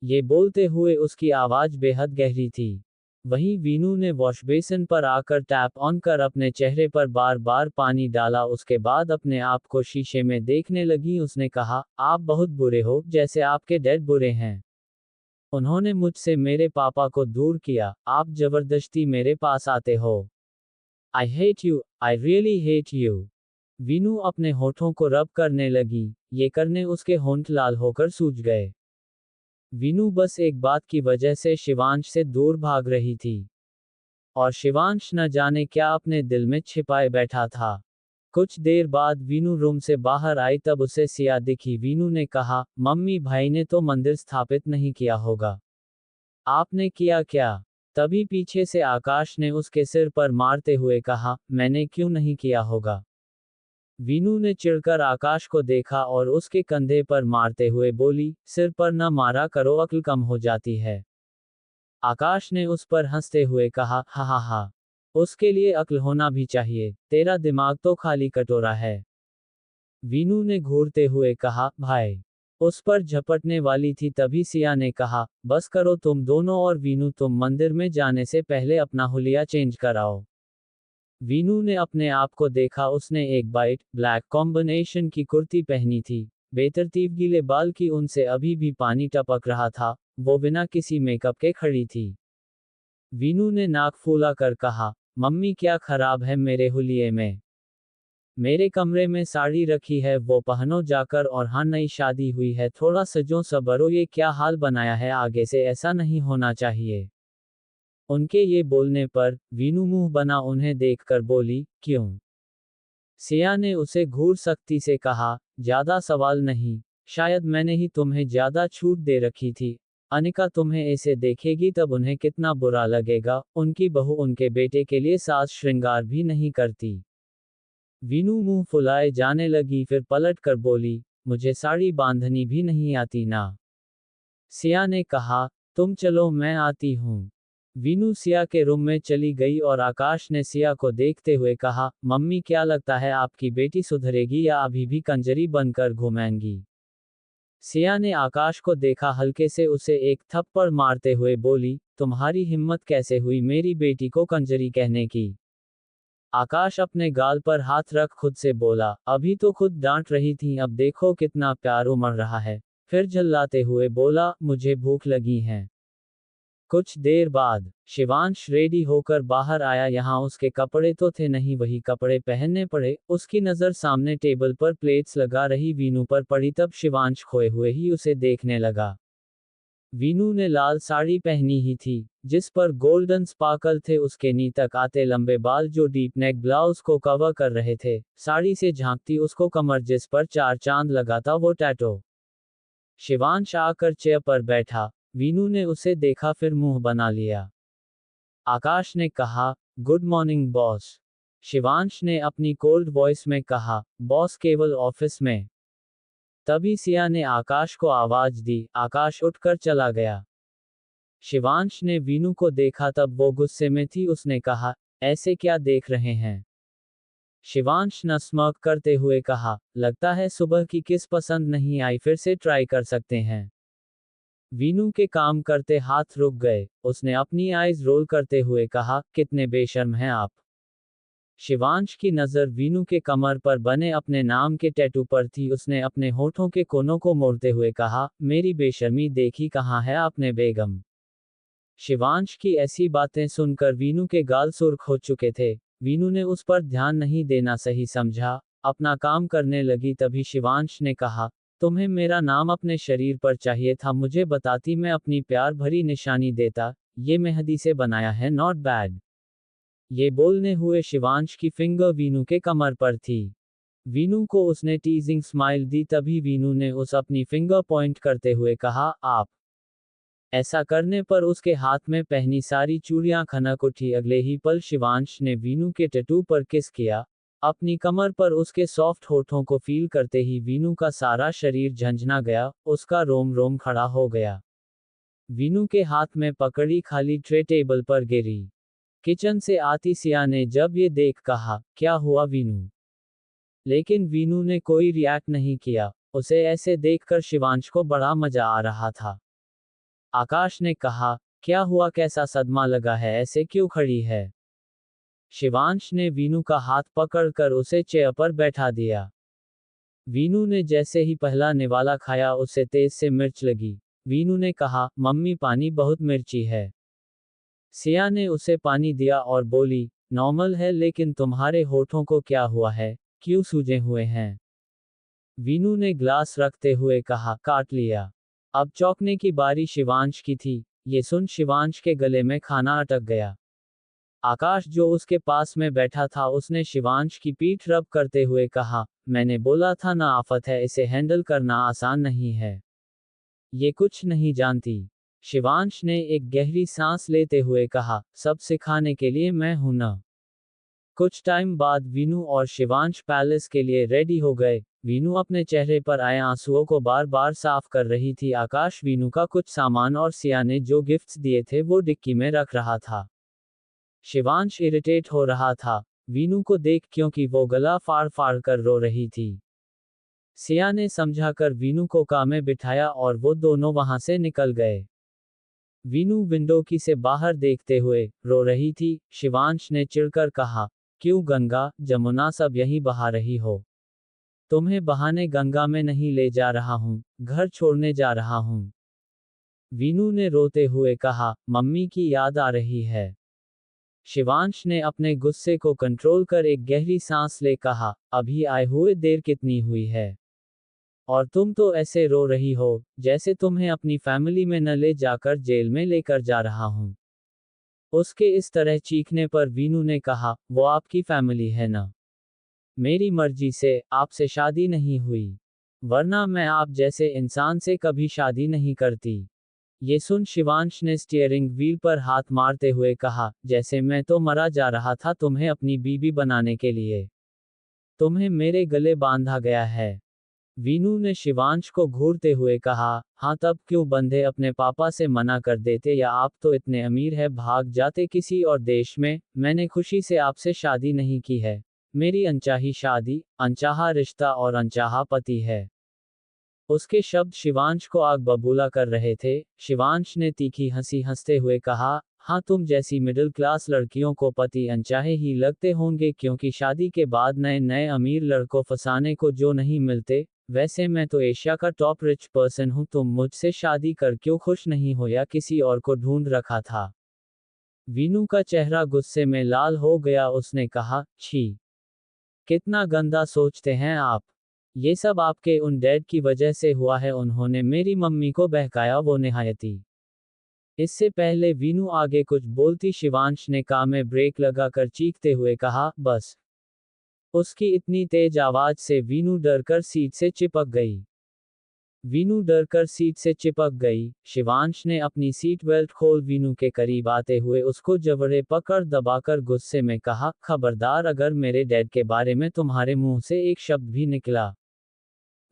ये बोलते हुए उसकी आवाज बेहद गहरी थी। वहीं वीनू ने वॉश बेसिन पर आकर टैप ऑन कर अपने चेहरे पर बार बार पानी डाला। उसके बाद अपने आप को शीशे में देखने लगी। उसने कहा, आप बहुत बुरे हो, जैसे आपके डैड बुरे हैं। उन्होंने मुझसे मेरे पापा को दूर किया, आप जबरदस्ती मेरे पास आते हो। I hate you, I really hate you. Veenu अपने होठों को रब करने लगी, ये करने उसके होंठ लाल होकर सूज गए। वीनू बस एक बात की वजह से शिवांश से दूर भाग रही थी। और शिवांश न जाने क्या अपने दिल में छिपाए बैठा था। कुछ देर बाद वीनू रूम से बाहर आई तब उसे सिया दिखी। वीनू ने कहा, मम्मी भाई ने तो मंदिर स्थापित नहीं किया होगा। आपने किया क्या? तभी पीछे से आकाश ने उसके सिर पर मारते हुए कहा, मैंने क्यों नहीं किया होगा? वीनू ने चिढ़कर आकाश को देखा और उसके कंधे पर मारते हुए बोली, सिर पर न मारा करो, अक्ल कम हो जाती है। आकाश ने उस पर हंसते हुए कहा, हा हा हा, उसके लिए अक्ल होना भी चाहिए, तेरा दिमाग तो खाली कटोरा है। वीनू ने घूरते हुए कहा, भाई। उस पर झपटने वाली थी तभी सिया ने कहा, बस करो तुम दोनों, और वीनू तुम मंदिर में जाने से पहले अपना हुलिया चेंज कराओ। वीनू ने अपने आप को देखा। उसने एक वाइट ब्लैक कॉम्बिनेशन की कुर्ती पहनी थी। बेतरतीब गीले बाल की उनसे अभी भी पानी टपक रहा था। वो बिना किसी मेकअप के खड़ी थी। वीनू ने नाक फूला कर कहा, मम्मी क्या खराब है मेरे हुलिये में? मेरे कमरे में साड़ी रखी है, वो पहनो जाकर, और हाँ नई शादी हुई है, थोड़ा सजो सबरो, ये क्या हाल बनाया है, आगे से ऐसा नहीं होना चाहिए। उनके ये बोलने पर वीनू मुंह बना उन्हें देखकर बोली, क्यों? सिया ने उसे घूर सख्ती से कहा, ज्यादा सवाल नहीं, शायद मैंने ही तुम्हें ज्यादा छूट दे रखी थी। अनिका तुम्हें ऐसे देखेगी तब उन्हें कितना बुरा लगेगा। उनकी बहू उनके बेटे के लिए साज श्रृंगार भी नहीं करती। वीनू मुंह फुलाए जाने लगी, फिर पलट कर बोली, मुझे साड़ी बांधनी भी नहीं आती ना। सिया ने कहा, तुम चलो मैं आती हूँ। वीनू सिया के रूम में चली गई और आकाश ने सिया को देखते हुए कहा, मम्मी क्या लगता है आपकी बेटी सुधरेगी या अभी भी कंजरी बनकर घूमेंगी? सिया ने आकाश को देखा, हल्के से उसे एक थप्पड़ मारते हुए बोली, तुम्हारी हिम्मत कैसे हुई मेरी बेटी को कंजरी कहने की? आकाश अपने गाल पर हाथ रख खुद से बोला, अभी तो खुद डांट रही थी, अब देखो कितना प्यार उमड़ रहा है। फिर झल्लाते हुए बोला, मुझे भूख लगी है। कुछ देर बाद शिवांश रेडी होकर बाहर आया। यहाँ उसके कपड़े तो थे नहीं, वही कपड़े पहनने पड़े। उसकी नज़र सामने टेबल पर प्लेट्स लगा रही वीनू पर पड़ी, तब शिवांश खोए हुए ही उसे देखने लगा। वीनू ने लाल साड़ी पहनी ही थी, जिस पर गोल्डन स्पार्कल थे। उसके नी तक आते लंबे बाल जो डीप नेक ब्लाउज को कवर कर रहे थे। साड़ी से झांकती उसको कमर, जिस पर चार चांद लगा था, वो टैटो। शिवांश आकर चेयर पर बैठा। वीनू ने उसे देखा, फिर मुंह बना लिया। आकाश ने कहा, गुड मॉर्निंग बॉस। शिवांश ने अपनी कोल्ड वॉइस में कहा, बॉस केवल ऑफिस में। तभी सिया ने आकाश को आवाज दी। आकाश उठकर चला गया। शिवांश ने वीनू को देखा, तब वो गुस्से में थी। उसने कहा, ऐसे क्या देख रहे हैं? शिवांश ने स्mirk करते हुए कहा, लगता है सुबह की किस पसंद नहीं आई, फिर से ट्राई कर सकते हैं। वीनू के काम करते हाथ रुक गए। उसने अपनी आइज रोल करते हुए कहा, कितने बेशर्म हैं आप। शिवांश की नज़र वीनू के कमर पर बने अपने नाम के टैटू पर थी। उसने अपने होठों के कोनों को मोड़ते हुए कहा, मेरी बेशर्मी देखी कहाँ है आपने बेगम? शिवांश की ऐसी बातें सुनकर वीनू के गाल सुर्ख हो चुके थे। वीनू ने उस पर ध्यान नहीं देना सही समझा, अपना काम करने लगी। तभी शिवांश ने कहा, तुम्हें मेरा नाम अपने शरीर पर चाहिए था, मुझे बताती, मैं अपनी प्यार भरी निशानी देता। ये मेहंदी से बनाया है, नॉट बैड। ये बोलने हुए शिवांश की फिंगर वीनू के कमर पर थी। वीनू को उसने टीजिंग स्माइल दी। तभी वीनू ने उस अपनी फिंगर पॉइंट करते हुए कहा, आप। ऐसा करने पर उसके हाथ में पहनी सारी चूड़ियां खनक उठी। अगले ही पल शिवांश ने वीनू के टैटू पर किस किया। अपनी कमर पर उसके सॉफ्ट होठों को फील करते ही वीनू का सारा शरीर झंझना गया, उसका रोम रोम खड़ा हो गया। वीनू के हाथ में पकड़ी खाली ट्रे टेबल पर गिरी। किचन से आती सिया ने जब ये देख कहा, क्या हुआ वीनू? लेकिन वीनू ने कोई रिएक्ट नहीं किया। उसे ऐसे देखकर शिवांश को बड़ा मजा आ रहा था। आकाश ने कहा, क्या हुआ, कैसा सदमा लगा है, ऐसे क्यों खड़ी है? शिवांश ने वीनू का हाथ पकड़कर उसे चेयर पर बैठा दिया। वीनू ने जैसे ही पहला निवाला खाया, उसे तेज से मिर्च लगी। वीनू ने कहा, मम्मी पानी बहुत मिर्ची है। सिया ने उसे पानी दिया और बोली, नॉर्मल है, लेकिन तुम्हारे होठों को क्या हुआ है, क्यों सूजे हुए हैं? वीनू ने ग्लास रखते हुए कहा, काट लिया। अब चौंकने की बारी शिवांश की थी। ये सुन शिवांश के गले में खाना अटक गया। आकाश, जो उसके पास में बैठा था, उसने शिवांश की पीठ रब करते हुए कहा, मैंने बोला था ना, आफत है, इसे हैंडल करना आसान नहीं है। ये कुछ नहीं जानती। शिवांश ने एक गहरी सांस लेते हुए कहा, सब सिखाने के लिए मैं हूं ना। कुछ टाइम बाद वीनू और शिवांश पैलेस के लिए रेडी हो गए। वीनू अपने चेहरे पर आए आंसुओं को बार बार साफ कर रही थी। आकाश वीनू का कुछ सामान और सिया ने जो गिफ्ट्स दिए थे वो डिक्की में रख रहा था। शिवांश इरिटेट हो रहा था वीनू को देख, क्योंकि वो गला फाड़ फाड़ कर रो रही थी। सिया ने समझाकर वीनू को कार में बिठाया और वो दोनों वहां से निकल गए। वीनू विंडो की से बाहर देखते हुए रो रही थी। शिवांश ने चिढ़कर कहा, क्यों गंगा, जमुना सब यहीं बहा रही हो? तुम्हें बहाने गंगा में नहीं ले जा रहा हूं, घर छोड़ने जा रहा हूं। वीनू ने रोते हुए कहा, मम्मी की याद आ रही है। शिवांश ने अपने गुस्से को कंट्रोल कर एक गहरी सांस ले कहा, अभी आए हुए देर कितनी हुई है? और तुम तो ऐसे रो रही हो, जैसे तुम्हें अपनी फैमिली में न ले जाकर जेल में लेकर जा रहा हूं। उसके इस तरह चीखने पर वीनू ने कहा, वो आपकी फैमिली है ना? मेरी मर्जी से आपसे शादी नहीं हुई, वरना मैं आप जैसे इंसान से कभी शादी नहीं करती। ये सुन शिवांश ने स्टीयरिंग व्हील पर हाथ मारते हुए कहा, जैसे मैं तो मरा जा रहा था तुम्हें अपनी बीबी बनाने के लिए। तुम्हें मेरे गले बांधा गया है। वीनू ने शिवांश को घूरते हुए कहा, हाँ, तब क्यों बंधे अपने पापा से मना कर देते, या आप तो इतने अमीर है भाग जाते किसी और देश में। मैंने खुशी से आपसे शादी नहीं की है। मेरी अनचाही शादी, अनचाहा रिश्ता और अनचाहा पति है। उसके शब्द शिवांश को आग बबूला कर रहे थे। शिवांश ने तीखी हंसी हंसते हुए कहा, हाँ, तुम जैसी मिडिल क्लास लड़कियों को पति अनचाहे ही लगते होंगे, क्योंकि शादी के बाद नए नए अमीर लड़कों फंसाने को जो नहीं मिलते। वैसे मैं तो एशिया का टॉप रिच पर्सन हूँ, तुम मुझसे शादी कर क्यों खुश नहीं हो, या किसी और को ढूंढ रखा था? वीनू का चेहरा गुस्से में लाल हो गया। उसने कहा, छी, कितना गंदा सोचते हैं आप। ये सब आपके उन डैड की वजह से हुआ है, उन्होंने मेरी मम्मी को बहकाया, वो निहायती। इससे पहले वीनू आगे कुछ बोलती, शिवांश ने कार में ब्रेक लगाकर चीखते हुए कहा, बस। उसकी इतनी तेज आवाज से वीनू डरकर सीट से चिपक गई। वीनू डरकर सीट से चिपक गई। शिवांश ने अपनी सीट बेल्ट खोल वीनू के करीब आते हुए उसको जबड़े पकड़ दबाकर गुस्से में कहा, खबरदार, अगर मेरे डैड के बारे में तुम्हारे मुंह से एक शब्द भी निकला।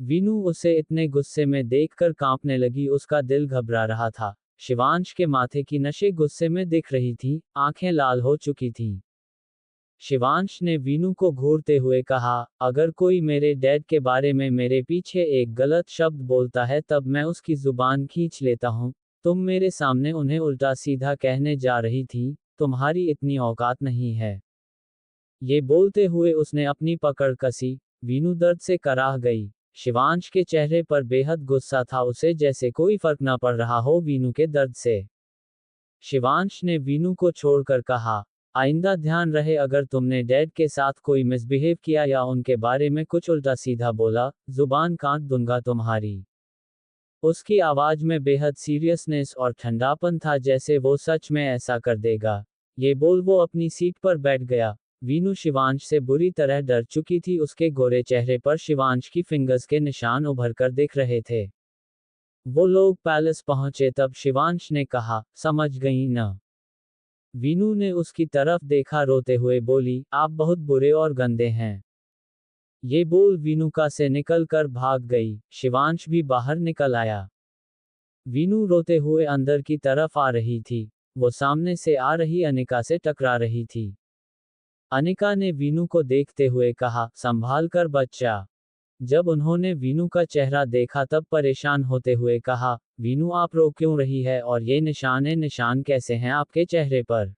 वीनू उसे इतने गुस्से में देखकर कांपने लगी। उसका दिल घबरा रहा था। शिवांश के माथे की नसें गुस्से में दिख रही थी, आंखें लाल हो चुकी थीं। शिवांश ने वीनू को घूरते हुए कहा, अगर कोई मेरे डैड के बारे में मेरे पीछे एक गलत शब्द बोलता है, तब मैं उसकी जुबान खींच लेता हूँ। तुम मेरे सामने उन्हें उल्टा सीधा कहने जा रही थी, तुम्हारी इतनी औकात नहीं है। ये बोलते हुए उसने अपनी पकड़ कसी। वीनू दर्द से कराह गई। शिवांश के चेहरे पर बेहद गुस्सा था, उसे जैसे कोई फर्क न पड़ रहा हो वीनू के दर्द से। शिवांश ने वीनू को छोड़कर कहा, आइंदा ध्यान रहे, अगर तुमने डैड के साथ कोई मिसबिहेव किया या उनके बारे में कुछ उल्टा सीधा बोला, जुबान काट दूंगा तुम्हारी। उसकी आवाज में बेहद सीरियसनेस और ठंडापन था, जैसे वो सच में ऐसा कर देगा। ये बोल वो अपनी सीट पर बैठ गया। वीनू शिवांश से बुरी तरह डर चुकी थी। उसके गोरे चेहरे पर शिवांश की फिंगर्स के निशान उभर कर दिख रहे थे। वो लोग पैलेस पहुंचे तब शिवांश ने कहा, समझ गई न? वीनू ने उसकी तरफ देखा, रोते हुए बोली, आप बहुत बुरे और गंदे हैं। ये बोल वीनू का से निकल कर भाग गई। शिवांश भी बाहर निकल आया। वीनू रोते हुए अंदर की तरफ आ रही थी। वो सामने से आ रही अनिका से टकरा रही थी। अनिका ने वीनू को देखते हुए कहा, संभाल कर बच्चा। जब उन्होंने वीनू का चेहरा देखा तब परेशान होते हुए कहा, वीनू, आप रो क्यों रही है, और ये निशान कैसे हैं आपके चेहरे पर?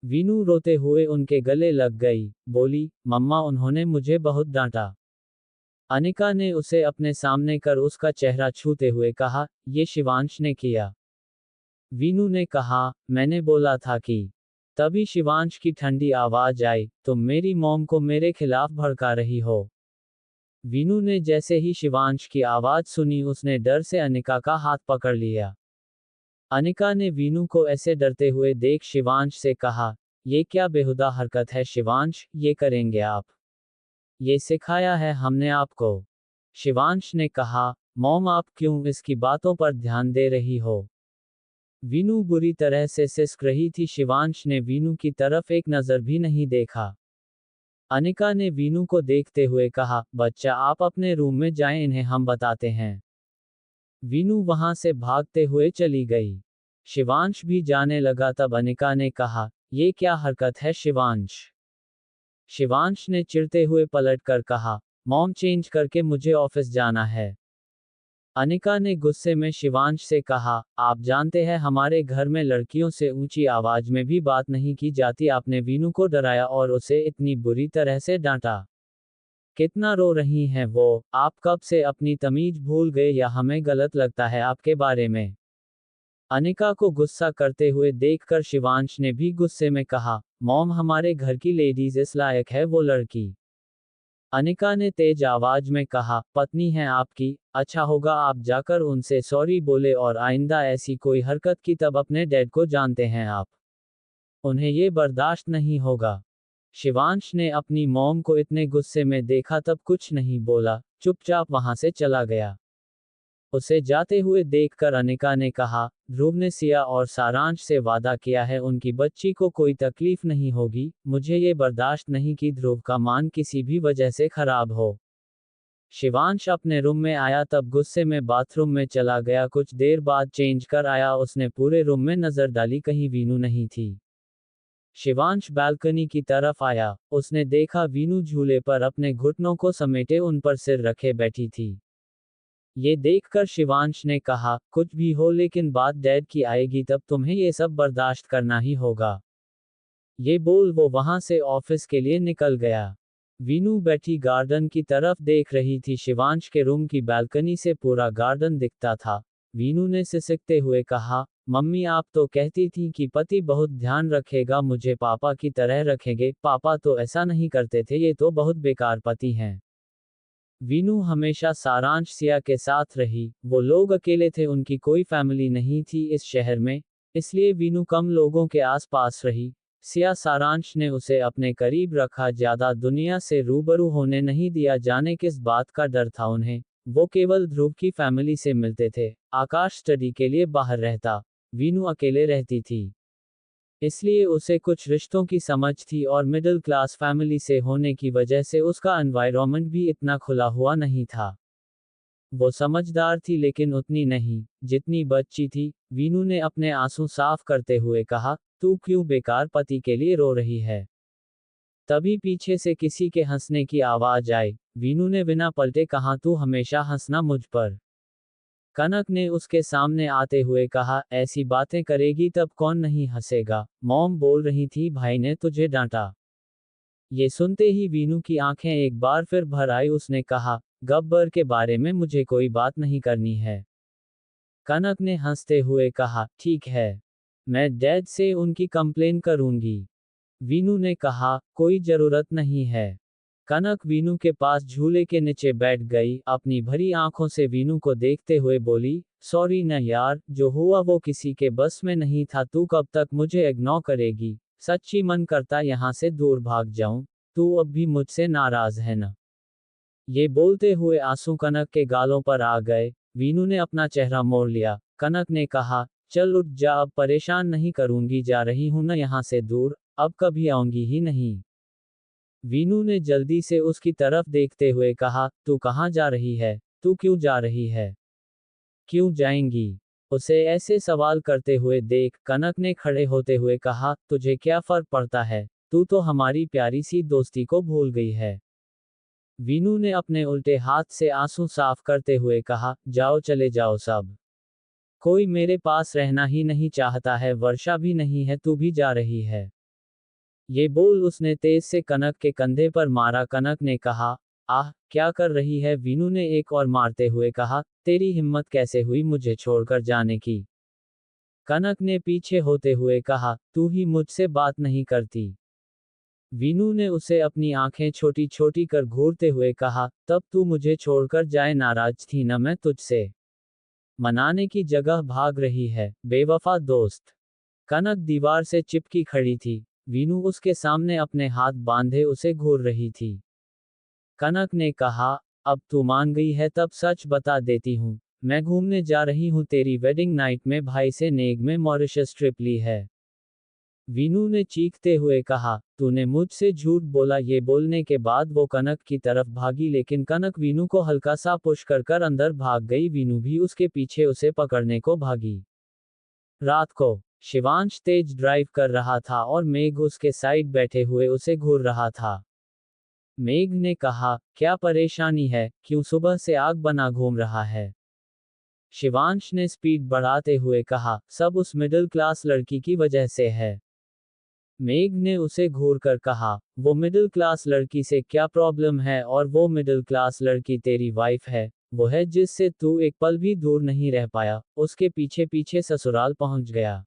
वीनू रोते हुए उनके गले लग गई, बोली, मम्मा, उन्होंने मुझे बहुत डांटा। अनिका ने उसे अपने सामने कर उसका चेहरा छूते हुए कहा, ये शिवांश ने किया। वीनू ने कहा, मैंने बोला था कि तभी शिवांश की ठंडी आवाज आई, तुम मेरी मॉम को मेरे खिलाफ भड़का रही हो। वीनू ने जैसे ही शिवांश की आवाज सुनी उसने डर से अनिका का हाथ पकड़ लिया। अनिका ने वीनू को ऐसे डरते हुए देख शिवांश से कहा, ये क्या बेहुदा हरकत है शिवांश, ये करेंगे आप? ये सिखाया है हमने आपको। शिवांश ने कहा, मॉम आप क्यों इसकी बातों पर ध्यान दे रही हो? वीनू बुरी तरह से सिसक रही थी। शिवांश ने वीनू की तरफ एक नजर भी नहीं देखा। अनिका ने वीनू को देखते हुए कहा, बच्चा आप अपने रूम में जाएं, इन्हें हम बताते हैं। वीनू वहां से भागते हुए चली गई। शिवांश भी जाने लगा तब अनिका ने कहा, ये क्या हरकत है शिवांश? शिवांश ने चिढ़ते हुए पलट कर कहा, मॉम चेंज करके मुझे ऑफिस जाना है। अनिका ने गुस्से में शिवांश से कहा, आप जानते हैं हमारे घर में लड़कियों से ऊंची आवाज में भी बात नहीं की जाती। आपने वीनू को डराया और उसे इतनी बुरी तरह से डांटा। कितना रो रही हैं वो? आप कब से अपनी तमीज भूल गए या हमें गलत लगता है आपके बारे में? अनिका को गुस्सा करते हुए देखकर शिवांश ने भी गुस्से में कहा, मॉम हमारे घर की लेडीज इस लायक है वो लड़की। अनिका ने तेज आवाज में कहा, पत्नी है आपकी, अच्छा होगा आप जाकर उनसे सॉरी बोले और आइंदा ऐसी कोई हरकत की तब अपने डैड को जानते हैं आप। उन्हें ये बर्दाश्त नहीं होगा। शिवांश ने अपनी मॉम को इतने गुस्से में देखा तब कुछ नहीं बोला, चुपचाप वहां से चला गया। उसे जाते हुए देखकर अनिका ने कहा, ध्रुव ने सिया और सारांश से वादा किया है उनकी बच्ची को कोई तकलीफ नहीं होगी, मुझे ये बर्दाश्त नहीं कि ध्रुव का मान किसी भी वजह से खराब हो। शिवांश अपने रूम में आया तब गुस्से में बाथरूम में चला गया। कुछ देर बाद चेंज कर आया। उसने पूरे रूम में नजर डाली, कहीं वीनू नहीं थी। शिवांश बालकनी की तरफ आया। उसने देखा वीनू झूले पर अपने घुटनों को समेटे उन पर सिर रखे बैठी थी। ये देखकर शिवांश ने कहा, कुछ भी हो लेकिन बात डैड की आएगी तब तुम्हें ये सब बर्दाश्त करना ही होगा। ये बोल वो वहां से ऑफिस के लिए निकल गया। वीनू बैठी गार्डन की तरफ देख रही थी। शिवांश के रूम की बालकनी से पूरा गार्डन दिखता था। वीनू ने सिसकते हुए कहा, मम्मी आप तो कहती थी कि पति बहुत ध्यान रखेगा, मुझे पापा की तरह रखेंगे। पापा तो ऐसा नहीं करते थे, ये तो बहुत बेकार पति हैं। वीनू हमेशा सारांश सिया के साथ रही। वो लोग अकेले थे, उनकी कोई फैमिली नहीं थी इस शहर में, इसलिए वीनू कम लोगों के आसपास रही। सिया सारांश ने उसे अपने करीब रखा, ज्यादा दुनिया से रूबरू होने नहीं दिया। जाने किस बात का डर था उन्हें। वो केवल ध्रुव की फैमिली से मिलते थे। आकाश स्टडी के लिए बाहर रहता, वीनू अकेले रहती थी। इसलिए उसे कुछ रिश्तों की समझ थी और मिडिल क्लास फैमिली से होने की वजह से उसका एनवायरनमेंट भी इतना खुला हुआ नहीं था। वो समझदार थी लेकिन उतनी नहीं जितनी बच्ची थी। वीनू ने अपने आंसू साफ करते हुए कहा, तू क्यों बेकार पति के लिए रो रही है? तभी पीछे से किसी के हंसने की आवाज आई। वीनू ने बिना पलटे कहा, तू हमेशा हंसना मुझ पर। कनक ने उसके सामने आते हुए कहा, ऐसी बातें करेगी तब कौन नहीं हंसेगा? मॉम बोल रही थी भाई ने तुझे डांटा। ये सुनते ही वीनू की आंखें एक बार फिर भर आई। उसने कहा, गब्बर के बारे में मुझे कोई बात नहीं करनी है। कनक ने हंसते हुए कहा, ठीक है, मैं डैड से उनकी कंप्लेन करूंगी। वीनू ने कहा, कोई जरूरत नहीं है। कनक वीनू के पास झूले के नीचे बैठ गई। अपनी भरी आंखों से वीनू को देखते हुए बोली, सॉरी न यार, जो हुआ वो किसी के बस में नहीं था। तू कब तक मुझे इग्नोर करेगी? सच्ची मन करता यहाँ से दूर भाग जाऊं। तू अब भी मुझसे नाराज है न? ये बोलते हुए आंसू कनक के गालों पर आ गए। वीनू ने अपना चेहरा मोड़ लिया। कनक ने कहा, चल उठ जा, अब परेशान नहीं करूंगी, जा रही हूं न यहाँ से दूर, अब कभी आऊंगी ही नहीं। वीनू ने जल्दी से उसकी तरफ देखते हुए कहा, तू कहाँ जा रही है? तू क्यों जा रही है? क्यों जाएंगी? उसे ऐसे सवाल करते हुए देख कनक ने खड़े होते हुए कहा, तुझे क्या फर्क पड़ता है? तू तो हमारी प्यारी सी दोस्ती को भूल गई है। वीनू ने अपने उल्टे हाथ से आंसू साफ करते हुए कहा, जाओ चले जाओ सब। कोई मेरे पास रहना ही नहीं चाहता है, वर्षा भी नहीं है, तू भी जा रही है। ये बोल उसने तेज से कनक के कंधे पर मारा। कनक ने कहा, आह क्या कर रही है? वीनू ने एक और मारते हुए कहा, तेरी हिम्मत कैसे हुई मुझे छोड़कर जाने की? कनक ने पीछे होते हुए कहा, तू ही मुझसे बात नहीं करती। वीनू ने उसे अपनी आंखें छोटी छोटी कर घूरते हुए कहा, तब तू मुझे छोड़कर जाए नाराज थी न मैं तुझसे। मनाने की जगह भाग रही है, बेवफा दोस्त। कनक दीवार से चिपकी खड़ी थी। वीनू उसके सामने अपने हाथ बांधे उसे घूर रही थी। कनक ने कहा, अब तू मान गई है तब सच बता देती हूँ। मैं घूमने जा रही हूँ तेरी वेडिंग नाइट में भाई से नेग में मॉरिशस ट्रिप ली है। वीनू ने चीखते हुए कहा, तूने मुझसे झूठ बोला। ये बोलने के बाद वो कनक की तरफ भागी लेकिन कनक वीनू को हल्का सा पुश कर अंदर भाग गई। वीनू भी उसके पीछे उसे पकड़ने को भागी। रात को शिवांश तेज ड्राइव कर रहा था और मेघ उसके साइड बैठे हुए उसे घूर रहा था। मेघ ने कहा, क्या परेशानी है, क्यों सुबह से आग बना घूम रहा है? शिवांश ने स्पीड बढ़ाते हुए कहा, सब उस मिडिल क्लास लड़की की वजह से है। मेघ ने उसे घूर कर कहा, वो मिडिल क्लास लड़की से क्या प्रॉब्लम है? और वो मिडिल क्लास लड़की तेरी वाइफ है, वो है जिससे तू एक पल भी दूर नहीं रह पाया, उसके पीछे पीछे ससुराल पहुंच गया।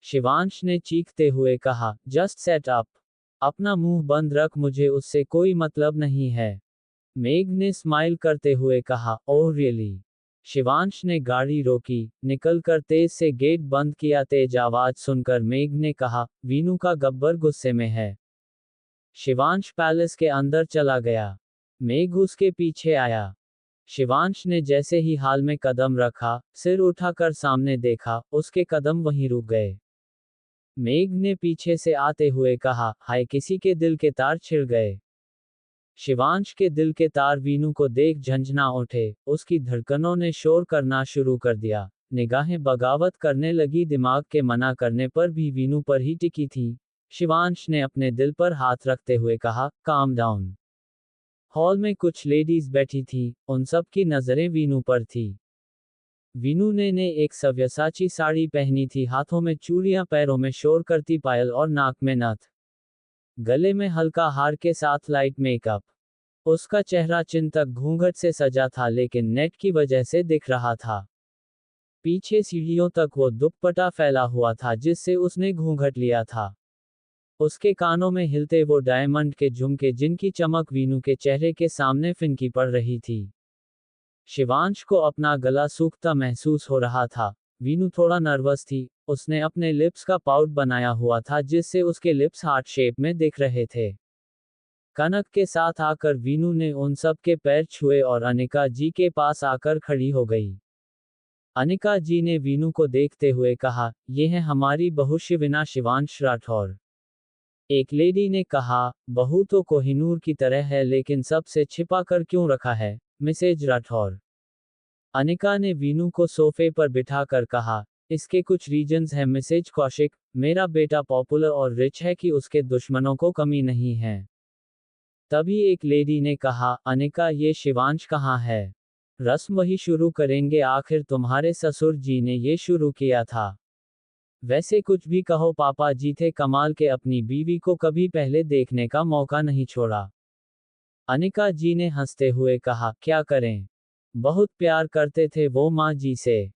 शिवांश ने चीखते हुए कहा, जस्ट सेट अप। अपना मुंह बंद रख, मुझे उससे कोई मतलब नहीं है। मेघ ने स्माइल करते हुए कहा, ओह रियली? शिवांश ने गाड़ी रोकी, निकलकर तेज से गेट बंद किया। तेज आवाज सुनकर मेघ ने कहा, वीनू का गब्बर गुस्से में है। शिवांश पैलेस के अंदर चला गया। मेघ उसके पीछे आया। शिवांश ने जैसे ही हाल में कदम रखा, सिर उठाकर सामने देखा, उसके कदम वहीं रुक गए। मेघ ने पीछे से आते हुए कहा, हाय, किसी के दिल के तार छिड़ गए। शिवांश के दिल के तार वीनू को देख झंझना उठे, उसकी धड़कनों ने शोर करना शुरू कर दिया, निगाहें बगावत करने लगी। दिमाग के मना करने पर भी वीनू पर ही टिकी थी। शिवांश ने अपने दिल पर हाथ रखते हुए कहा, काम डाउन। हॉल में कुछ लेडीज बैठी थी, उन सब की नजरें वीनू पर थी। वीनू ने एक सव्यसाची साड़ी पहनी थी, हाथों में चूड़ियां, पैरों में शोर करती पायल और नाक में नथ। गले में हल्का हार के साथ लाइट मेकअप। उसका चेहरा चिंतक घूंघट से सजा था लेकिन नेट की वजह से दिख रहा था। पीछे सीढ़ियों तक वो दुपट्टा फैला हुआ था जिससे उसने घूंघट लिया था। उसके कानों में हिलते वो डायमंड के झुमके जिनकी चमक वीनू के चेहरे के सामने फिनकी पड़ रही थी। शिवांश को अपना गला सूखता महसूस हो रहा था। वीनू थोड़ा नर्वस थी, उसने अपने लिप्स का पाउट बनाया हुआ था जिससे उसके लिप्स हार्ट शेप में दिख रहे थे। कनक के साथ आकर वीनू ने उन सब के पैर छुए और अनिका जी के पास आकर खड़ी हो गई। अनिका जी ने वीनू को देखते हुए कहा, ये है हमारी बहू शिविना, शिवांश राठौर। एक लेडी ने कहा, बहू तो कोहिनूर की तरह है लेकिन सबसे छिपा कर क्यों रखा है, मिसेज राठौर। अनिका ने वीनू को सोफे पर बिठाकर कहा, इसके कुछ रीजंस हैं मिसेज कौशिक, मेरा बेटा पॉपुलर और रिच है कि उसके दुश्मनों को कमी नहीं है। तभी एक लेडी ने कहा, अनिका, ये शिवांश कहाँ है? रस्म वही शुरू करेंगे, आखिर तुम्हारे ससुर जी ने ये शुरू किया था। वैसे कुछ भी कहो, पापा जी थे कमाल के, अपनी बीवी को कभी पहले देखने का मौका नहीं छोड़ा। अनिका जी ने हंसते हुए कहा, क्या करें, बहुत प्यार करते थे वो माँ जी से।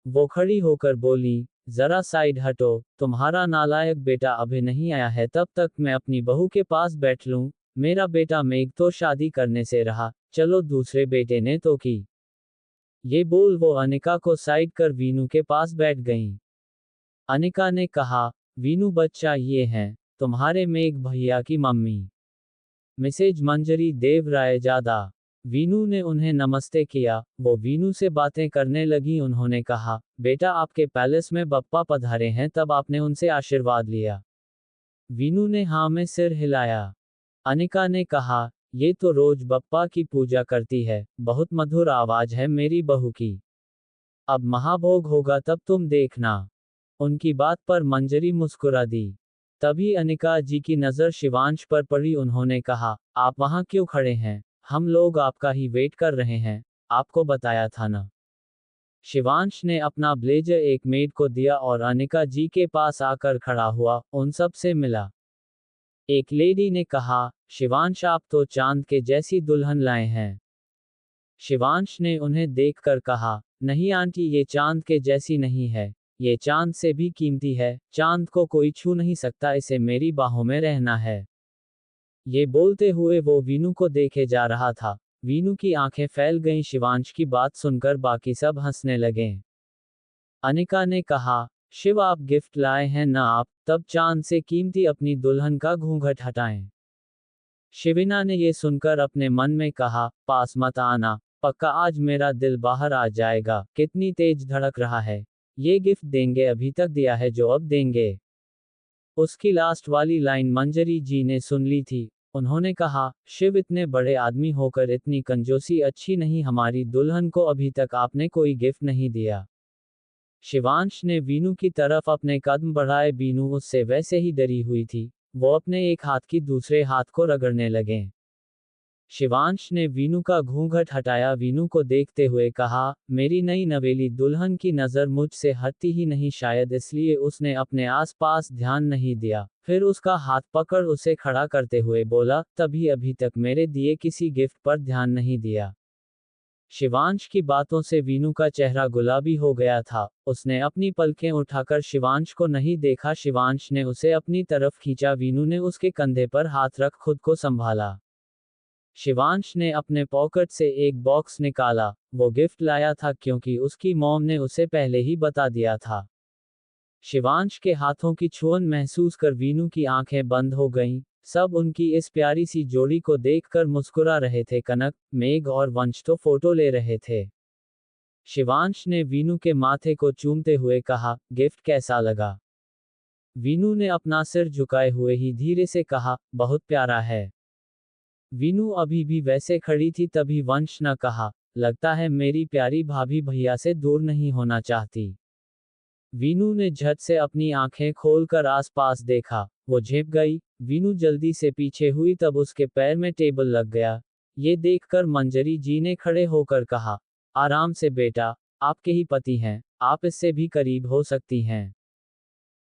वो खड़ी होकर बोली, जरा साइड हटो, तुम्हारा नालायक बेटा अभी नहीं आया है, तब तक मैं अपनी बहू के पास बैठ लूं। मेरा बेटा मेघ तो शादी करने से रहा, चलो दूसरे बेटे ने तो की। ये बोल वो अनिका को साइड कर वीनू के पास बैठ गईं। अनिका ने कहा, वीनू बच्चा, ये हैं तुम्हारे मेघ भैया की मम्मी, मिसेज मंजरी देव रायजादा। वीनू ने उन्हें नमस्ते किया, वो वीनू से बातें करने लगी। उन्होंने कहा, बेटा आपके पैलेस में बप्पा पधारे हैं, तब आपने उनसे आशीर्वाद लिया? वीनू ने हाँ में सिर हिलाया। अनिका ने कहा, ये तो रोज बप्पा की पूजा करती है, बहुत मधुर आवाज है मेरी बहू की। अब महाभोग होगा तब तुम देखना। उनकी बात पर मंजरी मुस्कुरा दी। तभी अनिका जी की नजर शिवांश पर पड़ी। उन्होंने कहा, आप वहां क्यों खड़े हैं? हम लोग आपका ही वेट कर रहे हैं, आपको बताया था ना। शिवांश ने अपना ब्लेजर एक मेड को दिया और अनिका जी के पास आकर खड़ा हुआ, उन सब से मिला। एक लेडी ने कहा, शिवांश आप तो चांद के जैसी दुल्हन लाए हैं। शिवांश ने उन्हें देखकर कहा, नहीं आंटी, ये चांद के जैसी नहीं है, ये चांद से भी कीमती है, चांद को कोई छू नहीं सकता, इसे मेरी बाहों में रहना है। ये बोलते हुए वो वीनू को देखे जा रहा था। वीनू की आंखें फैल गईं। शिवांश की बात सुनकर बाकी सब हंसने लगे। अनिका ने कहा, शिव आप गिफ्ट लाए हैं ना, आप तब चांद से कीमती अपनी दुल्हन का घूंघट हटाएं। शिविना ने ये सुनकर अपने मन में कहा, पास मत आना, पक्का आज मेरा दिल बाहर आ जाएगा, कितनी तेज धड़क रहा है। ये गिफ्ट देंगे, अभी तक दिया है जो अब देंगे। उसकी लास्ट वाली लाइन मंजरी जी ने सुन ली थी। उन्होंने कहा, शिव इतने बड़े आदमी होकर इतनी कंजूसी अच्छी नहीं, हमारी दुल्हन को अभी तक आपने कोई गिफ्ट नहीं दिया। शिवांश ने वीनू की तरफ अपने कदम बढ़ाए। वीनू उससे वैसे ही डरी हुई थी। वो अपने एक हाथ की दूसरे हाथ को रगड़ने लगे। शिवांश ने वीनू का घूंघट हटाया। वीनू को देखते हुए कहा, मेरी नई नवेली दुल्हन की नज़र मुझसे हटती ही नहीं, शायद इसलिए उसने अपने आसपास ध्यान नहीं दिया। फिर उसका हाथ पकड़ उसे खड़ा करते हुए बोला, तभी अभी तक मेरे दिए किसी गिफ्ट पर ध्यान नहीं दिया। शिवांश की बातों से वीनू का चेहरा गुलाबी हो गया था। उसने अपनी पलकें उठाकर शिवांश को नहीं देखा। शिवांश ने उसे अपनी तरफ खींचा। वीनू ने उसके कंधे पर हाथ रख खुद को संभाला। शिवांश ने अपने पॉकेट से एक बॉक्स निकाला। वो गिफ्ट लाया था क्योंकि उसकी मॉम ने उसे पहले ही बता दिया था। शिवांश के हाथों की छुअन महसूस कर वीनू की आंखें बंद हो गईं। सब उनकी इस प्यारी सी जोड़ी को देखकर मुस्कुरा रहे थे। कनक, मेघ और वंश तो फोटो ले रहे थे। शिवांश ने वीनू के माथे को चूमते हुए कहा, गिफ्ट कैसा लगा? वीनू ने अपना सिर झुकाए हुए ही धीरे से कहा, बहुत प्यारा है। वीनू अभी भी वैसे खड़ी थी तभी वंश ने कहा, लगता है मेरी प्यारी भाभी भैया से दूर नहीं होना चाहती। वीनू ने झट से अपनी आंखें खोलकर आसपास देखा। वो झेप गई। वीनू जल्दी से पीछे हुई तब उसके पैर में टेबल लग गया। ये देखकर मंजरी जी ने खड़े होकर कहा, आराम से बेटा, आपके ही पति हैं, आप इससे भी करीब हो सकती हैं।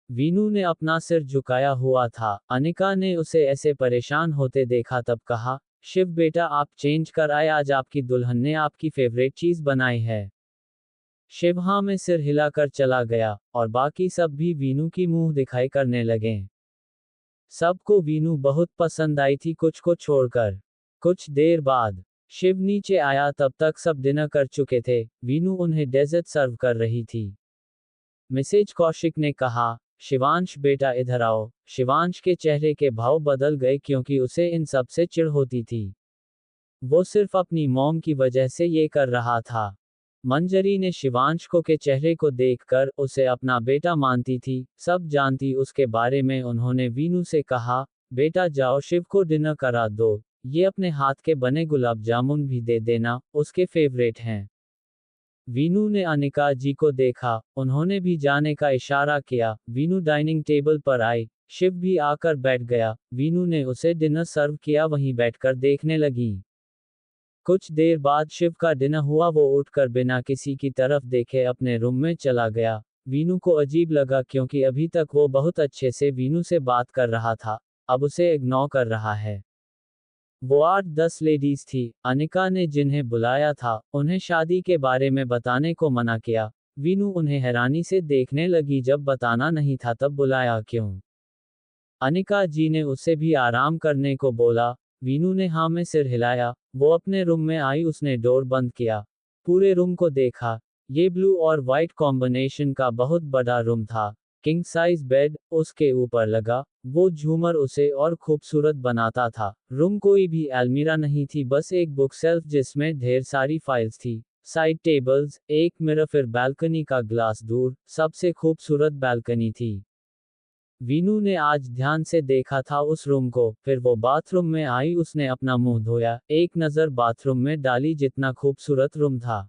वीनू ने अपना सिर झुकाया हुआ था। अनिका ने उसे ऐसे परेशान होते देखा तब कहा, शिव बेटा आप चेंज कर आए, आज आपकी दुल्हन ने आपकी फेवरेट चीज बनाई है। शिव हाँ में सिर हिलाकर चला गया और बाकी सब भी वीनू की मुंह दिखाई करने लगे। सबको वीनू बहुत पसंद आई थी, कुछ को छोड़कर। कुछ देर बाद शिव नीचे आया, तब तक सब डिनर कर चुके थे। वीनू उन्हें डेजर्ट सर्व कर रही थी। मिसेज कौशिक ने कहा, शिवांश बेटा इधर आओ। शिवांश के चेहरे के भाव बदल गए क्योंकि उसे इन सब से चिढ़ होती थी। वो सिर्फ अपनी मॉम की वजह से ये कर रहा था। मंजरी ने शिवांश को के चेहरे को देखकर उसे अपना बेटा मानती थी, सब जानती उसके बारे में। उन्होंने वीनू से कहा, बेटा जाओ शिव को डिनर करा दो, ये अपने हाथ के बने गुलाब जामुन भी दे देना, उसके फेवरेट हैं। वीनू ने अनिका जी को देखा, उन्होंने भी जाने का इशारा किया। वीनू डाइनिंग टेबल पर आई। शिव भी आकर बैठ गया। वीनू ने उसे डिनर सर्व किया, वहीं बैठकर देखने लगी। कुछ देर बाद शिव का डिनर हुआ। वो उठकर बिना किसी की तरफ देखे अपने रूम में चला गया। वीनू को अजीब लगा क्योंकि अभी तक वो बहुत अच्छे से वीनू से बात कर रहा था, अब उसे इग्नोर कर रहा है। वो 8-10 लेडीज थी। अनिका ने जिन्हें बुलाया था उन्हें शादी के बारे में बताने को मना किया। वीनू उन्हें हैरानी से देखने लगी, जब बताना नहीं था तब बुलाया क्यों? अनिका जी ने उसे भी आराम करने को बोला। वीनू ने हाँ में सिर हिलाया। वो अपने रूम में आई, उसने डोर बंद किया, पूरे रूम को देखा। ये ब्लू और वाइट कॉम्बिनेशन का बहुत बड़ा रूम था। किंग साइज बेड उसके ऊपर लगा, वो झूमर उसे और खूबसूरत बनाता था। रूम कोई भी अलमीरा नहीं थी, बस एक बुक शेल्फ जिसमें ढेर सारी फाइल्स थी, साइड टेबल्स, एक मिरर, फिर बालकनी का ग्लास दूर, सबसे खूबसूरत बालकनी थी। वीनू ने आज ध्यान से देखा था उस रूम को। फिर वो बाथरूम में आई, उसने अपना मुंह धोया, एक नज़र बाथरूम में डाली। जितना खूबसूरत रूम था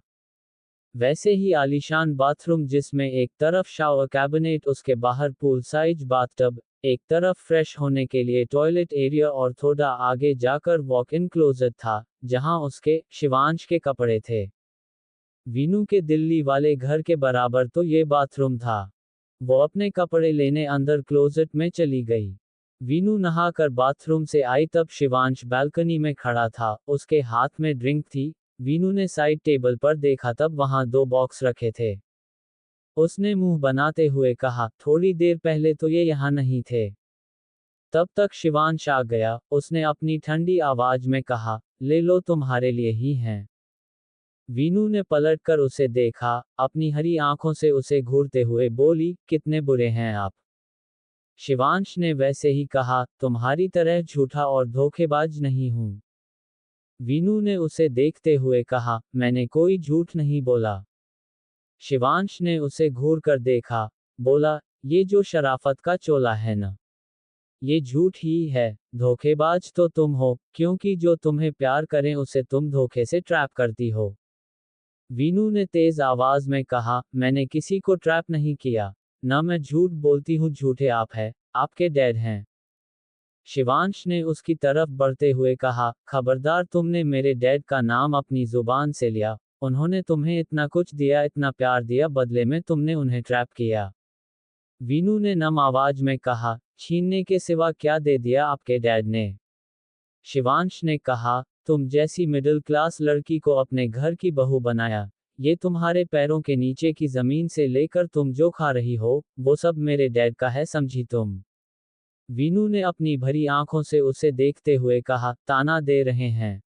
वैसे ही आलीशान बाथरूम, जिसमें एक तरफ शावर कैबिनेट, उसके बाहर पूल साइज बाथटब, एक तरफ फ्रेश होने के लिए टॉयलेट एरिया और थोड़ा आगे जाकर वॉक इन क्लोजेट था जहां उसके शिवांश के कपड़े थे। वीनू के दिल्ली वाले घर के बराबर तो ये बाथरूम था। वो अपने कपड़े लेने अंदर क्लोजेट में चली गई। वीनू नहाकर बाथरूम से आई तब शिवांश बालकनी में खड़ा था, उसके हाथ में ड्रिंक थी। वीनू ने साइड टेबल पर देखा तब वहां 2 बॉक्स रखे थे। उसने मुंह बनाते हुए कहा, थोड़ी देर पहले तो ये यहाँ नहीं थे। तब तक शिवांश आ गया। उसने अपनी ठंडी आवाज में कहा, ले लो, तुम्हारे लिए ही हैं। वीनू ने पलटकर उसे देखा, अपनी हरी आंखों से उसे घूरते हुए बोली, कितने बुरे हैं आप। शिवांश ने वैसे ही कहा, तुम्हारी तरह झूठा और धोखेबाज नहीं हूं। वीनू ने उसे देखते हुए कहा, मैंने कोई झूठ नहीं बोला। शिवांश ने उसे घूर कर देखा, बोला, ये जो शराफत का चोला है न, ये झूठ ही है। धोखेबाज तो तुम हो, क्योंकि जो तुम्हें प्यार करें उसे तुम धोखे से ट्रैप करती हो। वीनू ने तेज आवाज में कहा, मैंने किसी को ट्रैप नहीं किया। न मैं झूठ बोलती हूँ, झूठे आप हैं, आपके डैड हैं। शिवांश ने उसकी तरफ बढ़ते हुए कहा, खबरदार, तुमने मेरे डैड का नाम अपनी जुबान से लिया। उन्होंने तुम्हें इतना कुछ दिया, इतना प्यार दिया, बदले में तुमने उन्हें ट्रैप किया। वीनू ने नम आवाज में कहा, छीनने के सिवा क्या दे दिया आपके डैड ने। शिवांश ने कहा, तुम जैसी मिडिल क्लास लड़की को अपने घर की बहू बनाया। ये तुम्हारे पैरों के नीचे की जमीन से लेकर तुम जो खा रही हो, वो सब मेरे डैड का है, समझी तुम। वीनू ने अपनी भरी आंखों से उसे देखते हुए कहा, ताना दे रहे हैं।